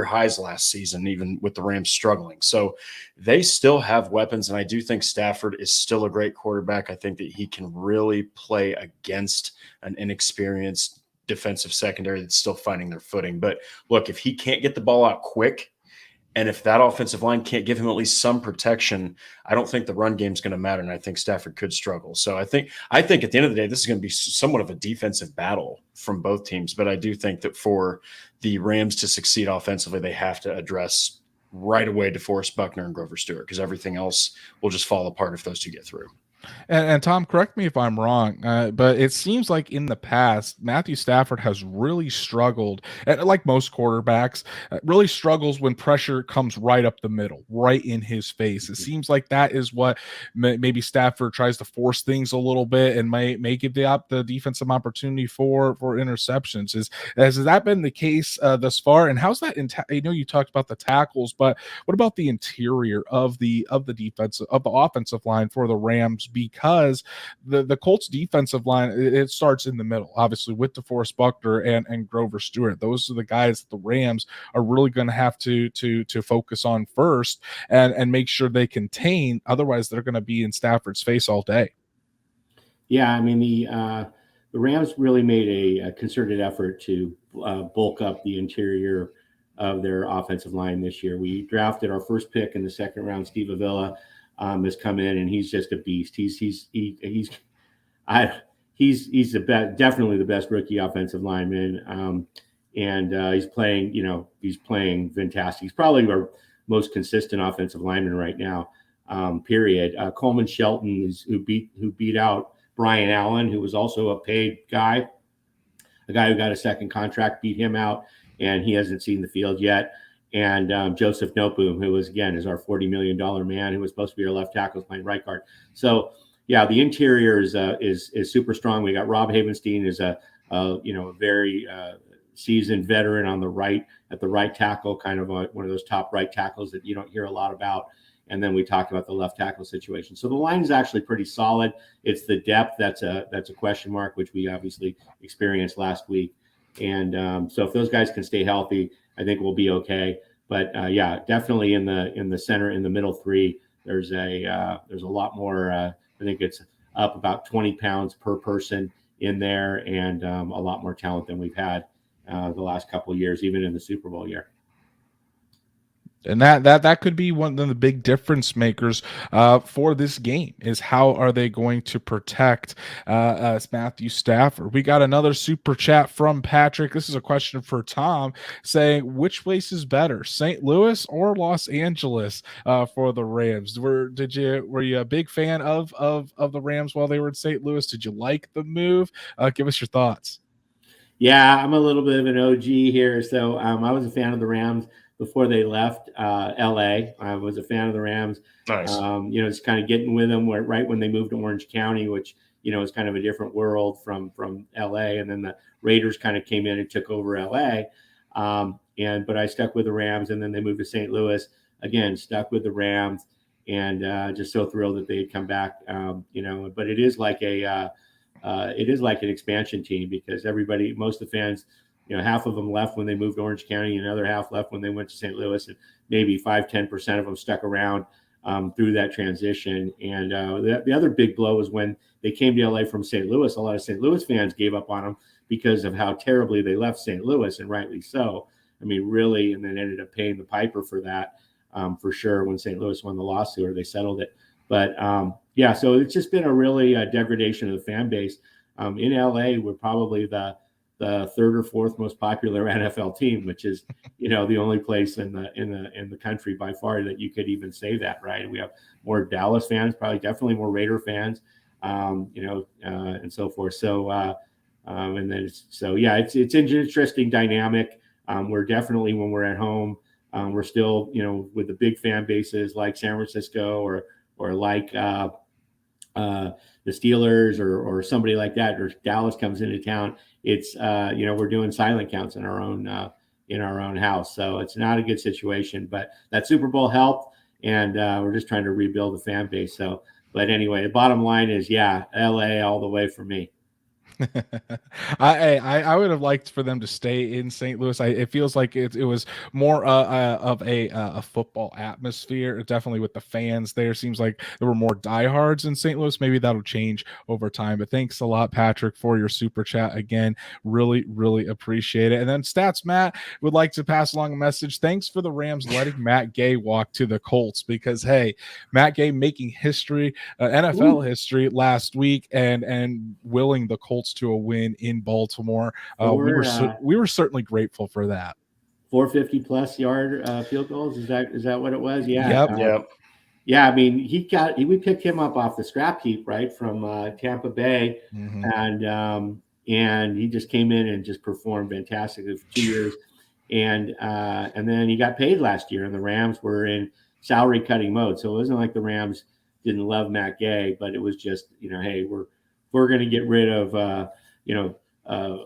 highs last season, even with the Rams struggling. So they still have weapons, and I do think Stafford is still a great quarterback. I think that he can really play against an inexperienced defensive secondary that's still finding their footing. But look, if he can't get the ball out quick, and if that offensive line can't give him at least some protection, I don't think the run game is going to matter, and I think Stafford could struggle. So I think at the end of the day, this is going to be somewhat of a defensive battle from both teams. But I do think that for the Rams to succeed offensively, they have to address right away DeForest Buckner and Grover Stewart, because everything else will just fall apart if those two get through. And Tom, correct me if I'm wrong, but it seems like in the past, Matthew Stafford has really struggled, like most quarterbacks, really struggles when pressure comes right up the middle, right in his face. It seems like that is what maybe Stafford tries to force things a little bit and may give the defense some opportunity for interceptions. Has that been the case thus far? And how's that? I know you talked about the tackles, but what about the interior of the defense, of the offensive line for the Rams? Because the Colts defensive line, it starts in the middle, obviously, with DeForest Buckner and Grover Stewart. Those are the guys that the Rams are really going to have to focus on first and make sure they contain. Otherwise, they're going to be in Stafford's face all day. Yeah, I mean, the Rams really made a concerted effort to bulk up the interior of their offensive line this year. We drafted our first pick in the second round, Steve Avila. Has come in, and he's just a beast. He's definitely the best rookie offensive lineman, and he's playing fantastic. He's probably our most consistent offensive lineman right now. period. Coleman Shelton who beat out Brian Allen, who was also a paid guy, a guy who got a second contract, beat him out, and he hasn't seen the field yet. And Joseph Noteboom, who is our $40 million man, who was supposed to be our left tackle, playing right guard. So yeah, the interior is super strong. We got Rob Havenstein, is a very seasoned veteran on the right, at the right tackle, kind of one of those top right tackles that you don't hear a lot about. And then we talked about the left tackle situation. So the line is actually pretty solid. It's the depth that's a question mark, which we obviously experienced last week. And so if those guys can stay healthy, I think we'll be okay. But yeah, definitely in the center, in the middle three, there's a lot more. I think it's up about 20 pounds per person in there, and a lot more talent than we've had the last couple of years, even in the Super Bowl year. And that could be one of the big difference makers for this game, is how are they going to protect Matthew Stafford. We got another super chat from Patrick. This is a question for Tom, saying, which place is better, St. Louis or Los Angeles for the Rams? Were you a big fan of the Rams while they were in St. Louis? Did you like the move? Give us your thoughts. Yeah, I'm a little bit of an OG here. So I was a fan of the Rams before they left LA. I was a fan of the Rams. Nice. Just kind of getting with them right when they moved to Orange County, which, is kind of a different world from LA. And then the Raiders kind of came in and took over LA. But I stuck with the Rams, and then they moved to St. Louis. Again, stuck with the Rams, and just so thrilled that they had come back. But it is like an expansion team, because most of the fans, half of them left when they moved to Orange County, and another half left when they went to St. Louis, and maybe 5-10% of them stuck around through that transition. And the other big blow was when they came to LA from St. Louis. A lot of St. Louis fans gave up on them because of how terribly they left St. Louis, and rightly so. I mean, really, and then ended up paying the piper for that, for sure, when St. Louis won the lawsuit, or they settled it. But yeah, so it's just been a really degradation of the fan base. In LA, we're probably the third or fourth most popular NFL team, which is, the only place in the country by far that you could even say that, right? We have more Dallas fans, probably definitely more Raider fans, and so forth. So it's an interesting dynamic. We're definitely, when we're at home, we're still, with the big fan bases like San Francisco or like the Steelers or somebody like that, or Dallas comes into town, it's we're doing silent counts in our own house. So it's not a good situation, but that Super Bowl helped, and we're just trying to rebuild the fan base. So, but anyway, the bottom line is, yeah, LA all the way for me. I would have liked for them to stay in St. Louis. It feels like it was more of a football atmosphere, definitely with the fans there. Seems like there were more diehards in St. Louis. Maybe that'll change over time. But thanks a lot, Patrick, for your super chat again. Really, really appreciate it. And then Stats Matt would like to pass along a message. Thanks for the Rams letting Matt Gay walk to the Colts, because hey, Matt Gay making history, NFL history last week, and willing the Colts to a win in Baltimore. We were certainly grateful for that. 450 plus yard field goals. Is that what it was? Yeah. Yep. Yeah. I mean, we picked him up off the scrap heap, right, from Tampa Bay, and he just came in and just performed fantastically for 2 years, and then he got paid last year, and the Rams were in salary cutting mode, so it wasn't like the Rams didn't love Matt Gay, but it was just, hey, we're going to get rid of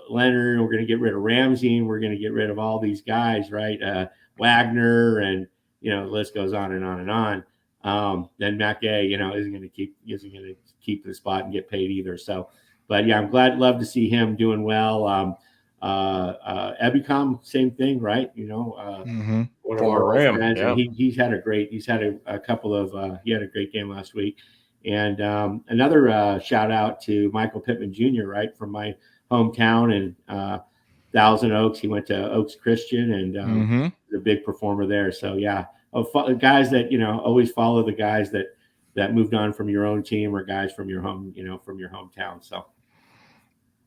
Leonard, we're going to get rid of Ramsey, and we're going to get rid of all these guys, right? Wagner, and the list goes on and on and on. Then Matt Gay, isn't going to keep the spot and get paid either. So, but yeah, I'm love to see him doing well. Ebicom, same thing, right? One of our Ram, friends, yeah. and he had a great game last week. And another shout out to Michael Pittman Jr., right, from my hometown in Thousand Oaks. He went to Oaks Christian, and was a big performer there. So yeah, guys that always follow the guys that moved on from your own team, or guys from your home, from your hometown. So.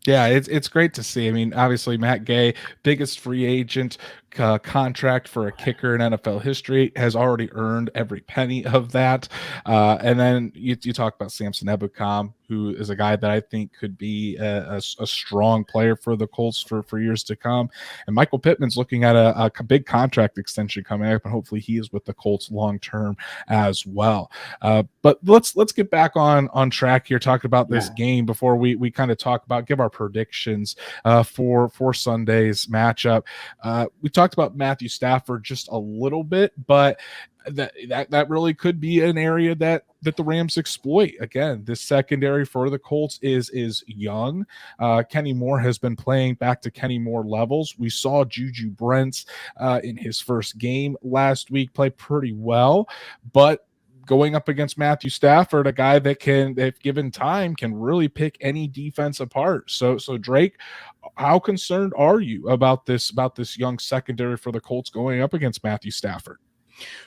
Yeah, it's great to see. I mean, obviously Matt Gay, biggest free agent contract for a kicker in NFL history, has already earned every penny of that. And then you talk about Samson Ebukam, who is a guy that I think could be a strong player for the Colts for years to come. And Michael Pittman's looking at a big contract extension coming up, and hopefully he is with the Colts long term as well. But let's get back on track here, talking about this game before we kind of give our predictions for Sunday's matchup. We talked about Matthew Stafford just a little bit, but that really could be an area that the Rams exploit. Again, this secondary for the Colts is young. Kenny Moore has been playing back to Kenny Moore levels. We saw Juju Brents in his first game last week play pretty well, but going up against Matthew Stafford, a guy that can, if given time, can really pick any defense apart. So Drake, how concerned are you about this young secondary for the Colts going up against Matthew Stafford?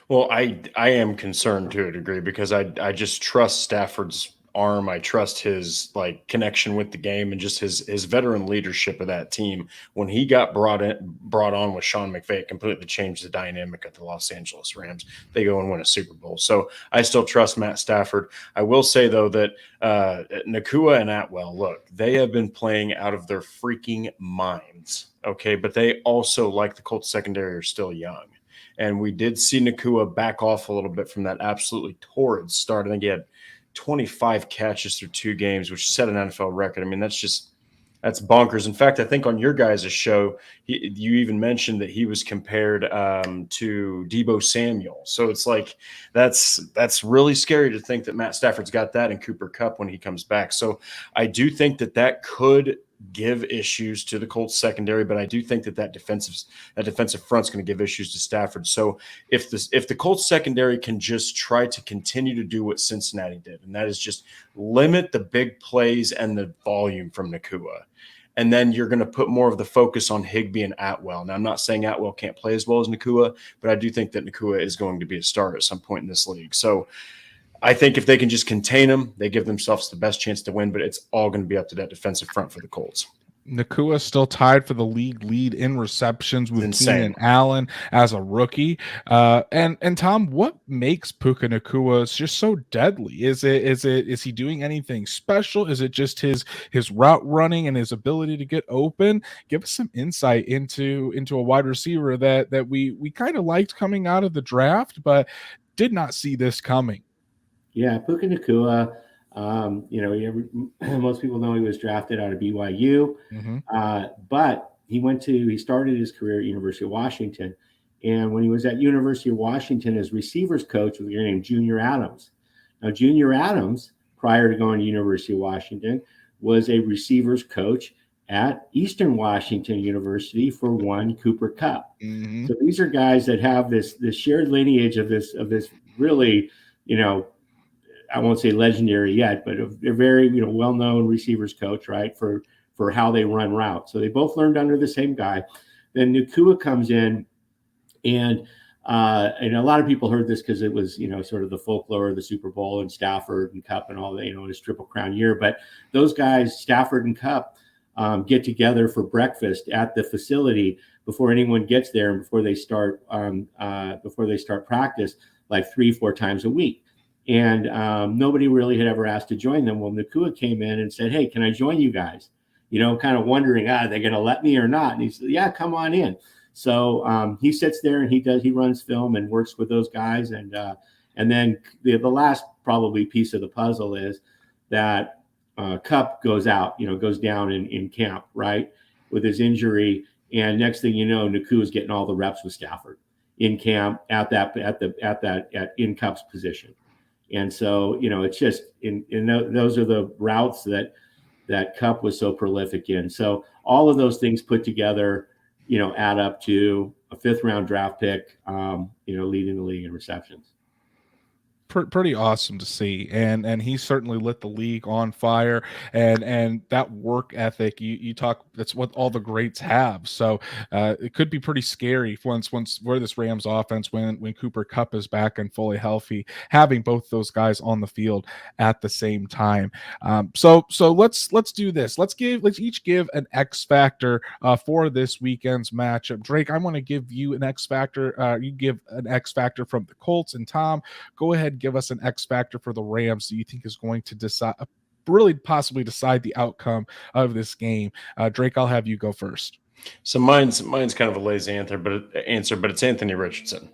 Well, I am concerned to a degree because I just trust Stafford's arm. I trust his connection with the game and just his veteran leadership of that team. When he got brought on with Sean McVay, it completely changed the dynamic of the Los Angeles Rams. They go and win a Super Bowl. So I still trust Matt Stafford. I will say though that Nacua and Atwell, look, they have been playing out of their freaking minds. Okay, but they also, like the Colts secondary, are still young. And we did see Nacua back off a little bit from that absolutely torrid start. I think he had 25 catches through 2 games, which set an NFL record. I mean, that's bonkers. In fact, I think on your guys' show, you even mentioned that he was compared to Deebo Samuel. So it's like that's really scary to think that Matt Stafford's got that in Cooper Kupp when he comes back. So I do think that could give issues to the Colts secondary, but I do think that defensive front's going to give issues to Stafford. So if the Colts secondary can just try to continue to do what Cincinnati did, and that is just limit the big plays and the volume from Nacua, and then you're going to put more of the focus on Higbee and Atwell. Now, I'm not saying Atwell can't play as well as Nacua, but I do think that Nacua is going to be a starter at some point in this league. So I think if they can just contain them, they give themselves the best chance to win, but it's all going to be up to that defensive front for the Colts. Nacua still tied for the league lead in receptions with Keenan Allen as a rookie. And Tom, what makes Puka Nacua just so deadly? Is he doing anything special? Is it just his route running and his ability to get open? Give us some insight into a wide receiver that we kind of liked coming out of the draft, but did not see this coming. Yeah, Puka Nacua. Most people know he was drafted out of BYU, but he started his career at University of Washington. And when he was at University of Washington, his receivers coach was a guy named Junior Adams. Now, Junior Adams, prior to going to University of Washington, was a receivers coach at Eastern Washington University for one Cooper Kupp. So these are guys that have this shared lineage of this really, I won't say legendary yet, but a very well-known receivers coach, right, for how they run routes. So they both learned under the same guy. Then Nacua comes in, and a lot of people heard this because it was sort of the folklore of the Super Bowl and Stafford and Kupp and all that, his Triple Crown year. But those guys, Stafford and Kupp, get together for breakfast at the facility before anyone gets there and before they start practice, like 3-4 times a week. And nobody really had ever asked to join them. Well, Nacua came in and said, "Hey, can I join you guys?" Kind of wondering, are they going to let me or not? And he said, "Yeah, come on in." So he sits there and he runs film and works with those guys. And then the last probably piece of the puzzle is that Kupp goes down in camp, right, with his injury. And next thing you know, Nacua is getting all the reps with Stafford in camp in Kupp's position. And so, it's just those are the routes that Kupp was so prolific in. So all of those things put together, add up to a 5th round draft pick, leading the league in receptions. pretty awesome to see, and he certainly lit the league on fire, and that work ethic you talk, that's what all the greats have. So it could be pretty scary once where this Rams offense, when Cooper Kupp is back and fully healthy, having both those guys on the field at the same time. So let's do this. Let's each give an X factor for this weekend's matchup. Drake, I want to give you an X factor. You give an X factor from the Colts, and Tom, go ahead, give us an X factor for the Rams that you think is going to really possibly decide the outcome of this game. Drake, I'll have you go first. So mine's kind of a lazy answer, but it's Anthony Richardson.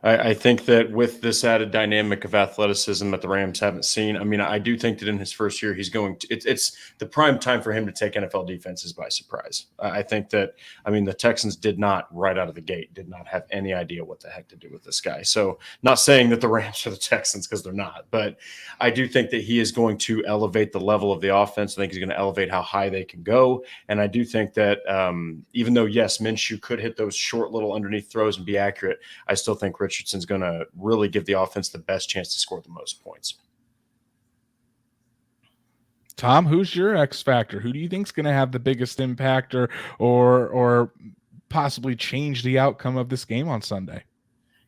I think that with this added dynamic of athleticism that the Rams haven't seen, I mean, I do think that in his first year, he's going to, it's the prime time for him to take NFL defenses by surprise. I think that, I mean, the Texans did not right out of the gate, did not have any idea what the heck to do with this guy. So not saying that the Rams are the Texans, because they're not, but I do think that he is going to elevate the level of the offense. I think he's going to elevate how high they can go. And I do think that even though, yes, Minshew could hit those short little underneath throws and be accurate, I still think Richardson's going to really give the offense the best chance to score the most points. Tom, who's your X factor? Who do you think is going to have the biggest impact or possibly change the outcome of this game on Sunday?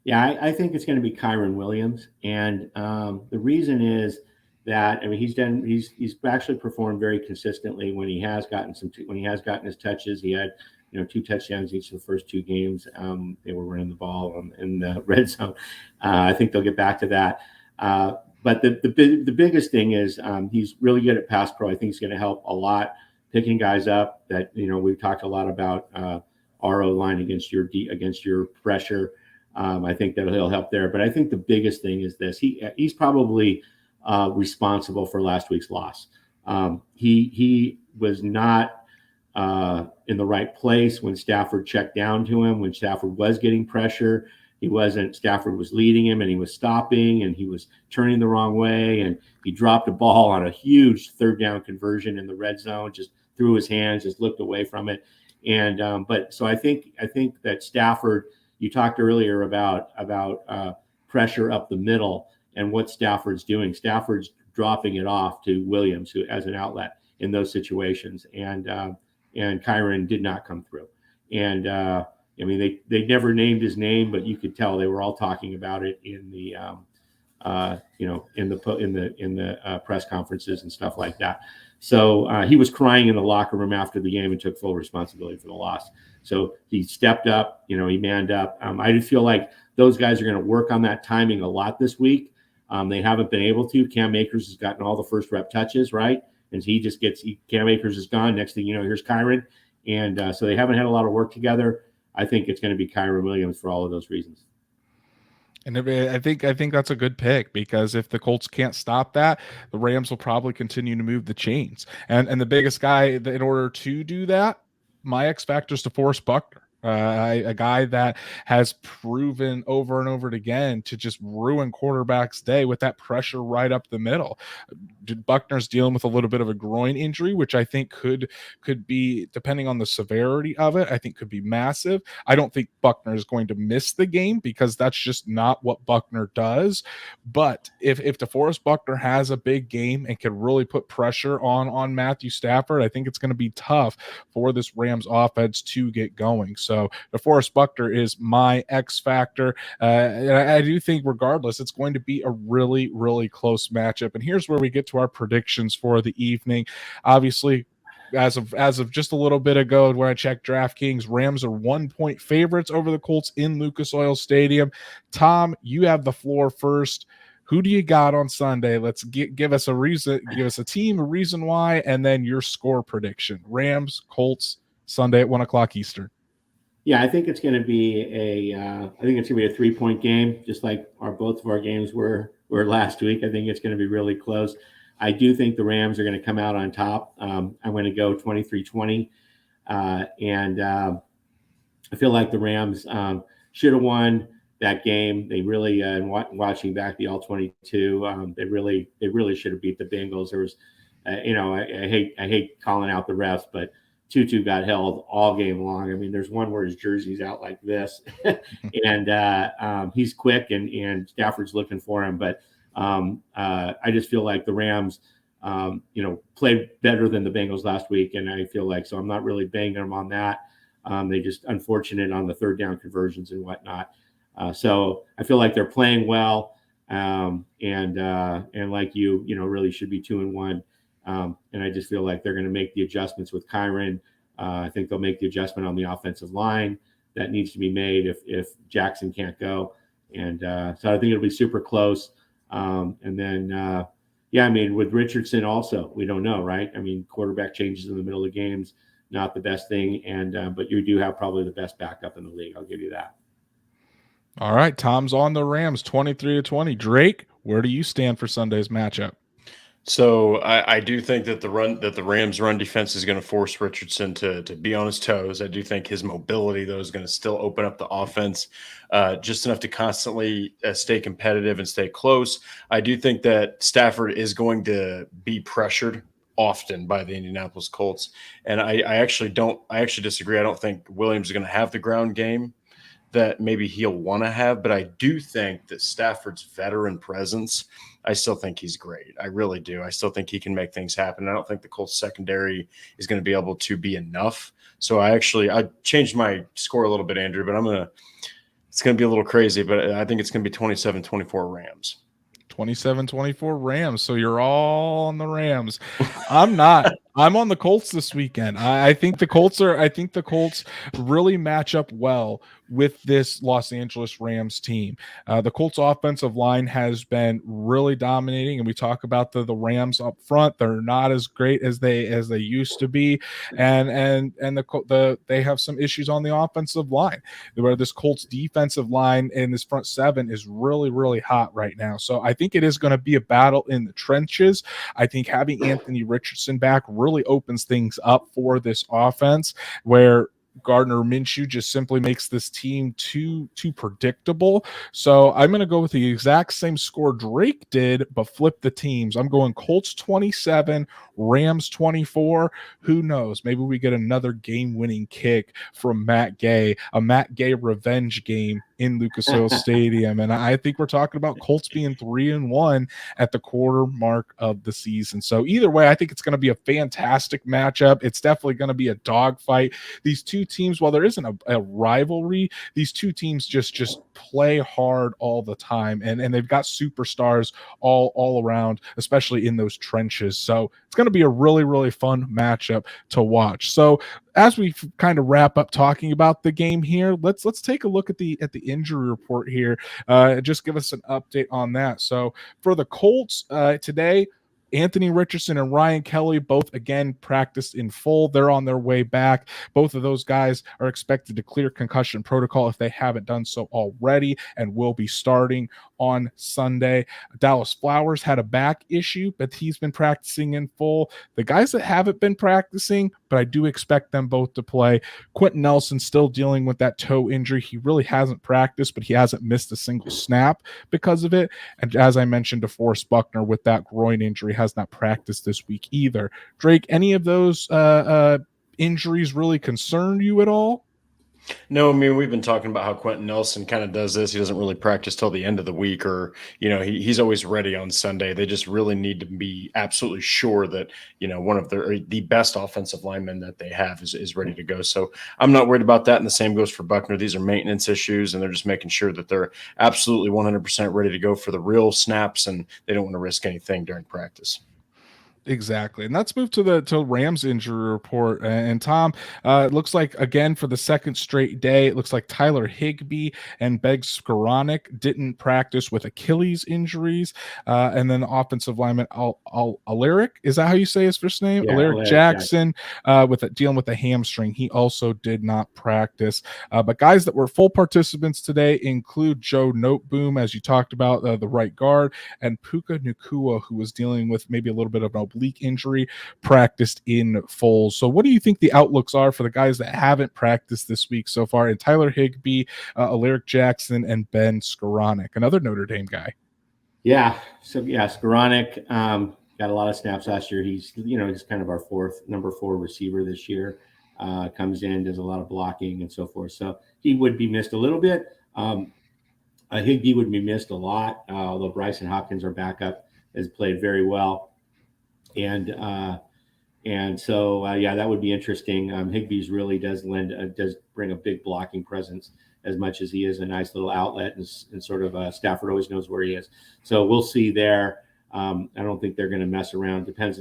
Yeah, I think it's going to be Kyren Williams, and the reason is that, I mean, he's actually performed very consistently when he has gotten his touches. He had 2 touchdowns each of the first 2 games. They were running the ball in the red zone. I think they'll get back to that. But the biggest thing is he's really good at pass pro. I think he's going to help a lot picking guys up. That we've talked a lot about our O-line against your pressure. I think that he'll help there. But I think the biggest thing is this: he's probably responsible for last week's loss. He was not in the right place when Stafford checked down to him, when Stafford was getting pressure. Stafford was leading him, and he was stopping, and he was turning the wrong way, and he dropped a ball on a huge 3rd down conversion in the red zone, just threw his hands, just looked away from it. And so I think that Stafford, you talked earlier about pressure up the middle and what Stafford's doing. Stafford's dropping it off to Williams, who as an outlet in those situations, and Kyren did not come through. And I mean, they never named his name, but you could tell they were all talking about it in the in the press conferences and stuff like that. So he was crying in the locker room after the game and took full responsibility for the loss. So he stepped up, he manned up. I feel like those guys are going to work on that timing a lot this week. They haven't been able to. Cam Akers has gotten all the first rep touches, right? And Cam Akers is gone. Next thing you know, here's Kyren. And so they haven't had a lot of work together. I think it's going to be Kyren Williams for all of those reasons. And I think that's a good pick, because if the Colts can't stop that, the Rams will probably continue to move the chains. And the biggest guy in order to do that, my X factor is DeForest Buckner. A guy that has proven over and over again to just ruin quarterbacks' day with that pressure right up the middle. Buckner's dealing with a little bit of a groin injury, which I think could be, depending on the severity of it, I think could be massive. I don't think Buckner is going to miss the game, because that's just not what Buckner does. But if DeForest Buckner has a big game and can really put pressure on Matthew Stafford, I think it's going to be tough for this Rams offense to get going. So DeForest Buckner is my X factor. And I do think, regardless, it's going to be a really, really close matchup. And here's where we get to our predictions for the evening. Obviously, as of just a little bit ago, when I checked DraftKings, Rams are 1-point favorites over the Colts in Lucas Oil Stadium. Tom, you have the floor first. Who do you got on Sunday? Let's give us a reason, give us a team, a reason why, and then your score prediction. Rams, Colts, Sunday at 1:00 Eastern. Yeah, I think it's going to be a 3-point game, just like both of our games were last week. I think it's going to be really close. I do think the Rams are going to come out on top. I'm going to go 23-20, and I feel like the Rams should have won that game. They really, watching back the All-22, they really should have beat the Bengals. There was, I hate calling out the refs, but Tutu got held all game long. I mean, there's one where his jersey's out like this, and he's quick, and Stafford's looking for him. But I just feel like the Rams, played better than the Bengals last week, and I feel like, so I'm not really banging them on that. They just unfortunate on the third down conversions and whatnot. So I feel like they're playing well, and like really should be 2-1. And I just feel like they're going to make the adjustments with Kyron. I think they'll make the adjustment on the offensive line that needs to be made if Jackson can't go. And so I think it'll be super close. And then, with Richardson also, we don't know, right? I mean, quarterback changes in the middle of games, not the best thing. And but you do have probably the best backup in the league. I'll give you that. All right, Tom's on the Rams, 23-20. Drake, where do you stand for Sunday's matchup? So I do think that the Rams run defense is going to force Richardson to be on his toes. I do think his mobility, though, is going to still open up the offense just enough to constantly stay competitive and stay close. I do think that Stafford is going to be pressured often by the Indianapolis Colts. And I actually disagree. I don't think Williams is going to have the ground game that maybe he'll want to have, but I do think that Stafford's veteran presence, I still think he's great. I really do. I still think he can make things happen. I don't think the Colts secondary is going to be able to be enough. So I changed my score a little bit, Andrew, but it's going to be a little crazy, but I think it's going to be 27-24 Rams. 27-24 Rams. So you're all on the Rams. I'm not. I'm on the Colts this weekend. I think the Colts really match up well with this Los Angeles Rams team. The Colts offensive line has been really dominating, and we talk about the Rams up front. They're not as great as they used to be, and they have some issues on the offensive line, where this Colts defensive line and this front seven is really, really hot right now. So I think it is going to be a battle in the trenches. I think having Anthony Richardson back really opens things up for this offense, where Gardner Minshew just simply makes this team too predictable. So I'm going to go with the exact same score Drake did, but flip the teams. I'm going Colts 27, Rams 24. Who knows? Maybe we get another game-winning kick from Matt Gay, a Matt Gay revenge game in Lucas Oil Stadium. And I think we're talking about Colts being 3-1 at the quarter mark of the season. So either way, I think it's going to be a fantastic matchup. It's definitely going to be a dogfight. These two teams, while there isn't a rivalry, these two teams just play hard all the time, and they've got superstars all around, especially in those trenches. So it's going to be a really, really fun matchup to watch. So as we kind of wrap up talking about the game here, let's take a look at the injury report here. Just give us an update on that. So for the Colts today, Anthony Richardson and Ryan Kelly both again practiced in full. They're on their way back. Both of those guys are expected to clear concussion protocol if they haven't done so already, and will be starting on Sunday. Dallas Flowers had a back issue, but he's been practicing in full. The guys that haven't been practicing, but I do expect them both to play. Quentin Nelson still dealing with that toe injury. He really hasn't practiced, but he hasn't missed a single snap because of it. And as I mentioned, DeForest Buckner with that groin injury has not practiced this week either. Drake, any of those injuries really concern you at all? No, I mean, we've been talking about how Quentin Nelson kind of does this. He doesn't really practice till the end of the week, or, he's always ready on Sunday. They just really need to be absolutely sure that, one of the best offensive linemen that they have is ready to go. So I'm not worried about that. And the same goes for Buckner. These are maintenance issues, and they're just making sure that they're absolutely 100% ready to go for the real snaps, and they don't want to risk anything during practice. Exactly. And let's move to the Rams injury report. And Tom, it looks like, again, for the second straight day, it looks like Tyler Higbee and Beg Skoranek didn't practice with Achilles injuries. And then the offensive lineman, Alaric, is that how you say his first name? Yeah, Alaric Jackson, dealing with a hamstring. He also did not practice. But guys that were full participants today include Joe Noteboom, as you talked about, the right guard, and Puka Nacua, who was dealing with maybe a little bit of an oblique injury, practiced in full. So what do you think the outlooks are for the guys that haven't practiced this week so far? And Tyler Higbee, Alaric Jackson, and Ben Skoranek, another Notre Dame guy. Yeah. So Skoranek got a lot of snaps last year. He's kind of our number four receiver this year. Comes in, does a lot of blocking and so forth. So he would be missed a little bit. Higbee would be missed a lot, although Bryson Hopkins, our backup, has played very well. And so that would be interesting. Higbee's really does bring a big blocking presence, as much as he is a nice little outlet, and sort of Stafford always knows where he is. So we'll see there. I don't think they're going to mess around. Depends,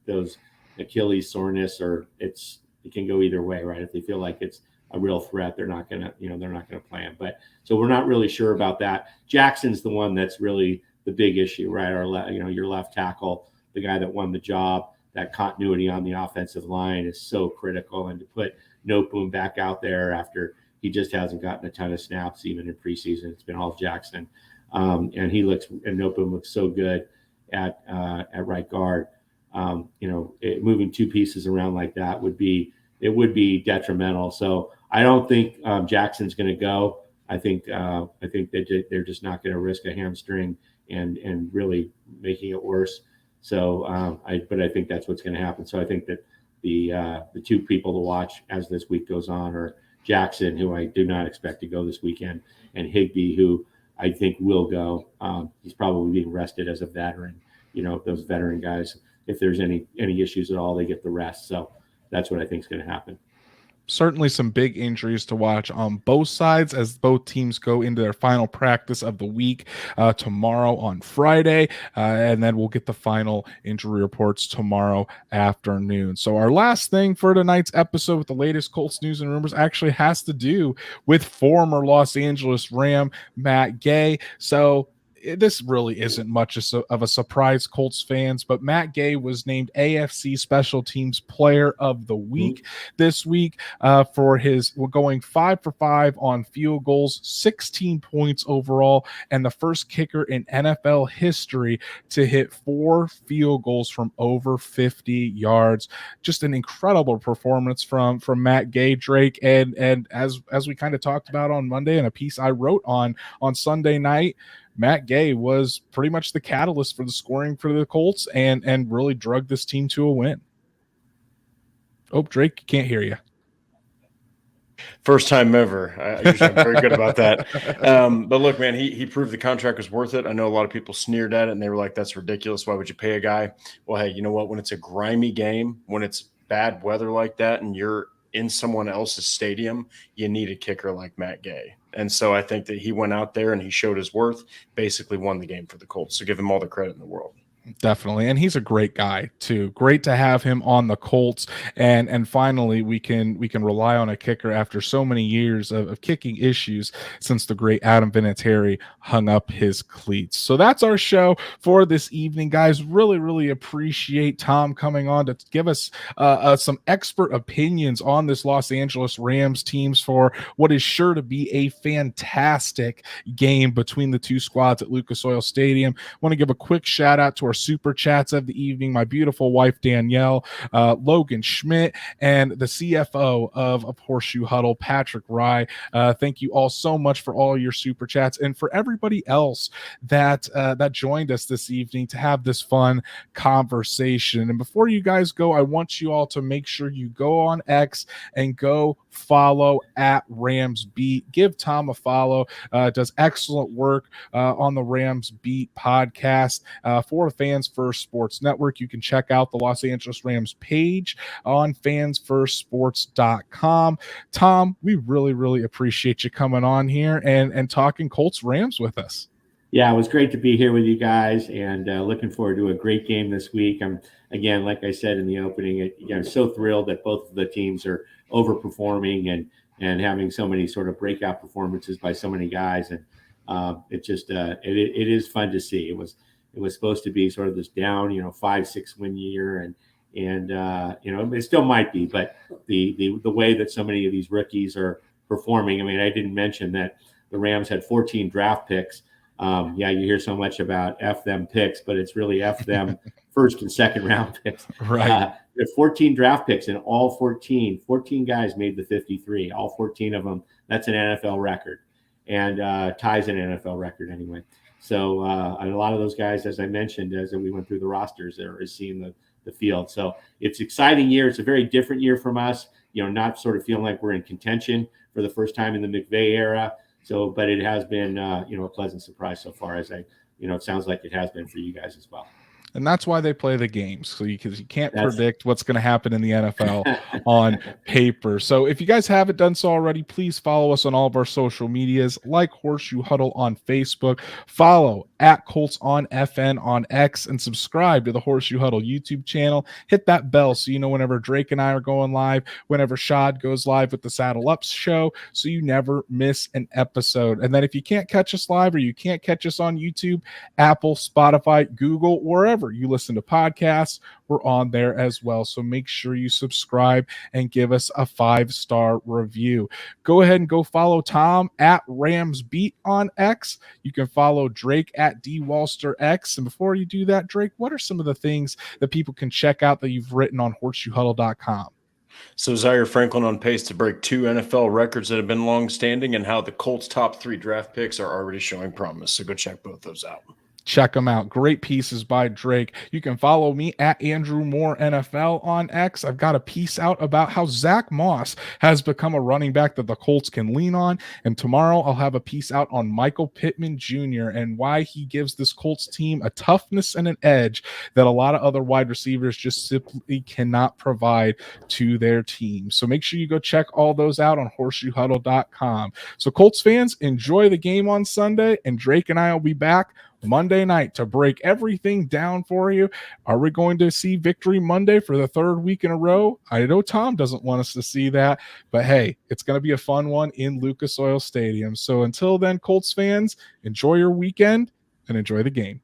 those Achilles soreness, or it can go either way, right? If they feel like it's a real threat, they're not going to play him. But so we're not really sure about that. Jackson's the one that's really the big issue, right? Your left tackle, the guy that won the job. That continuity on the offensive line is so critical, and to put Noteboom back out there after he just hasn't gotten a ton of snaps even in preseason, it's been all Jackson, and Noteboom looks so good at right guard. Moving two pieces around like that would be detrimental. So I don't think Jackson's going to go. I think that they're just not going to risk a hamstring and really making it worse. So, I think that's what's going to happen. So I think that the two people to watch as this week goes on are Jackson, who I do not expect to go this weekend, and Higbee, who I think will go. He's probably being rested as a veteran. Those veteran guys, if there's any issues at all, they get the rest. So that's what I think is going to happen. Certainly some big injuries to watch on both sides as both teams go into their final practice of the week tomorrow on Friday, and then we'll get the final injury reports tomorrow afternoon. So our last thing for tonight's episode with the latest Colts news and rumors actually has to do with former Los Angeles Ram Matt Gay. So this really isn't much of a surprise, Colts fans, but Matt Gay was named AFC Special Teams Player of the Week this week for his going 5 for 5 on field goals, 16 points overall, and the first kicker in NFL history to hit 4 field goals from over 50 yards. Just an incredible performance from Matt Gay, Drake, and as we kind of talked about on Monday in a piece I wrote on Sunday night, Matt Gay was pretty much the catalyst for the scoring for the Colts and really drug this team to a win. Oh, Drake, can't hear you. First time ever. I'm very good about that. But look, man, he proved the contract was worth it. I know a lot of people sneered at it and they were like, that's ridiculous. Why would you pay a guy? Well, hey, you know what? When it's a grimy game, when it's bad weather like that and you're in someone else's stadium, you need a kicker like Matt Gay. And so I think that he went out there and he showed his worth, basically won the game for the Colts. So give him all the credit in the world. Definitely. And he's a great guy too. Great to have him on the Colts. And finally we can rely on a kicker after so many years of kicking issues since the great Adam Vinatieri hung up his cleats. So that's our show for this evening, guys. Really, really appreciate Tom coming on to give us some expert opinions on this Los Angeles Rams teams for what is sure to be a fantastic game between the two squads at Lucas Oil Stadium. Want to give a quick shout out to our super chats of the evening, my beautiful wife Danielle, Logan Schmidt, and the CFO of Horseshoe Huddle, Patrick Rye. Thank you all so much for all your super chats, and for everybody else that joined us this evening to have this fun conversation. And before you guys go, I want you all to make sure you go on X and go follow at Rams Beat. Give Tom a follow. Does excellent work on the Rams Beat podcast for Fans First Sports Network. You can check out the Los Angeles Rams page on fansfirstsports.com. Tom, we really, really appreciate you coming on here and talking Colts Rams with us. Yeah, it was great to be here with you guys, and looking forward to a great game this week. I'm, again, like I said in the opening, so thrilled that both of the teams are overperforming and having so many sort of breakout performances by so many guys, and it is fun to see. It was supposed to be sort of this down, 5-6 win year, and it still might be, but the way that so many of these rookies are performing. I mean, I didn't mention that the Rams had 14 draft picks. You hear so much about F them picks, but it's really F them first and second round picks. Right. They had 14 draft picks, and all 14 guys made the 53. All 14 of them. That's an NFL record, and ties an NFL record anyway. So and a lot of those guys, as I mentioned, as we went through the rosters, there is seeing the field. So it's an exciting year. It's a very different year from us. Not sort of feeling like we're in contention for the first time in the McVay era. So, but it has been, a pleasant surprise so far, as it sounds like it has been for you guys as well. And that's why they play the games. So you can't That's predict what's going to happen in the NFL on paper. So if you guys haven't done so already, please follow us on all of our social medias, like Horseshoe Huddle on Facebook, follow at Colts on FN on X, and subscribe to the Horseshoe Huddle YouTube channel. Hit that bell so you know whenever Drake and I are going live, whenever Shad goes live with the Saddle Up show, so you never miss an episode. And then if you can't catch us live or you can't catch us on YouTube, Apple, Spotify, Google, wherever you listen to podcasts, we're on there as well. So make sure you subscribe and give us a 5-star review. Go ahead and go follow Tom at RamsBeat on X. You can follow Drake at DWalsterX. And before you do that, Drake, what are some of the things that people can check out that you've written on horseshoehuddle.com? So Zaire Franklin on pace to break 2 NFL records that have been long-standing, and how the Colts' top 3 draft picks are already showing promise. So go check both those out. Check them out. Great pieces by Drake. You can follow me at Andrew Moore NFL on X. I've got a piece out about how Zach Moss has become a running back that the Colts can lean on. And tomorrow I'll have a piece out on Michael Pittman Jr. and why he gives this Colts team a toughness and an edge that a lot of other wide receivers just simply cannot provide to their team. So make sure you go check all those out on horseshoehuddle.com. So Colts fans, enjoy the game on Sunday, and Drake and I will be back Monday night to break everything down for you. Are we going to see Victory Monday for the 3rd week in a row? I know Tom doesn't want us to see that, but hey, it's going to be a fun one in Lucas Oil Stadium. So until then, Colts fans, enjoy your weekend and enjoy the game.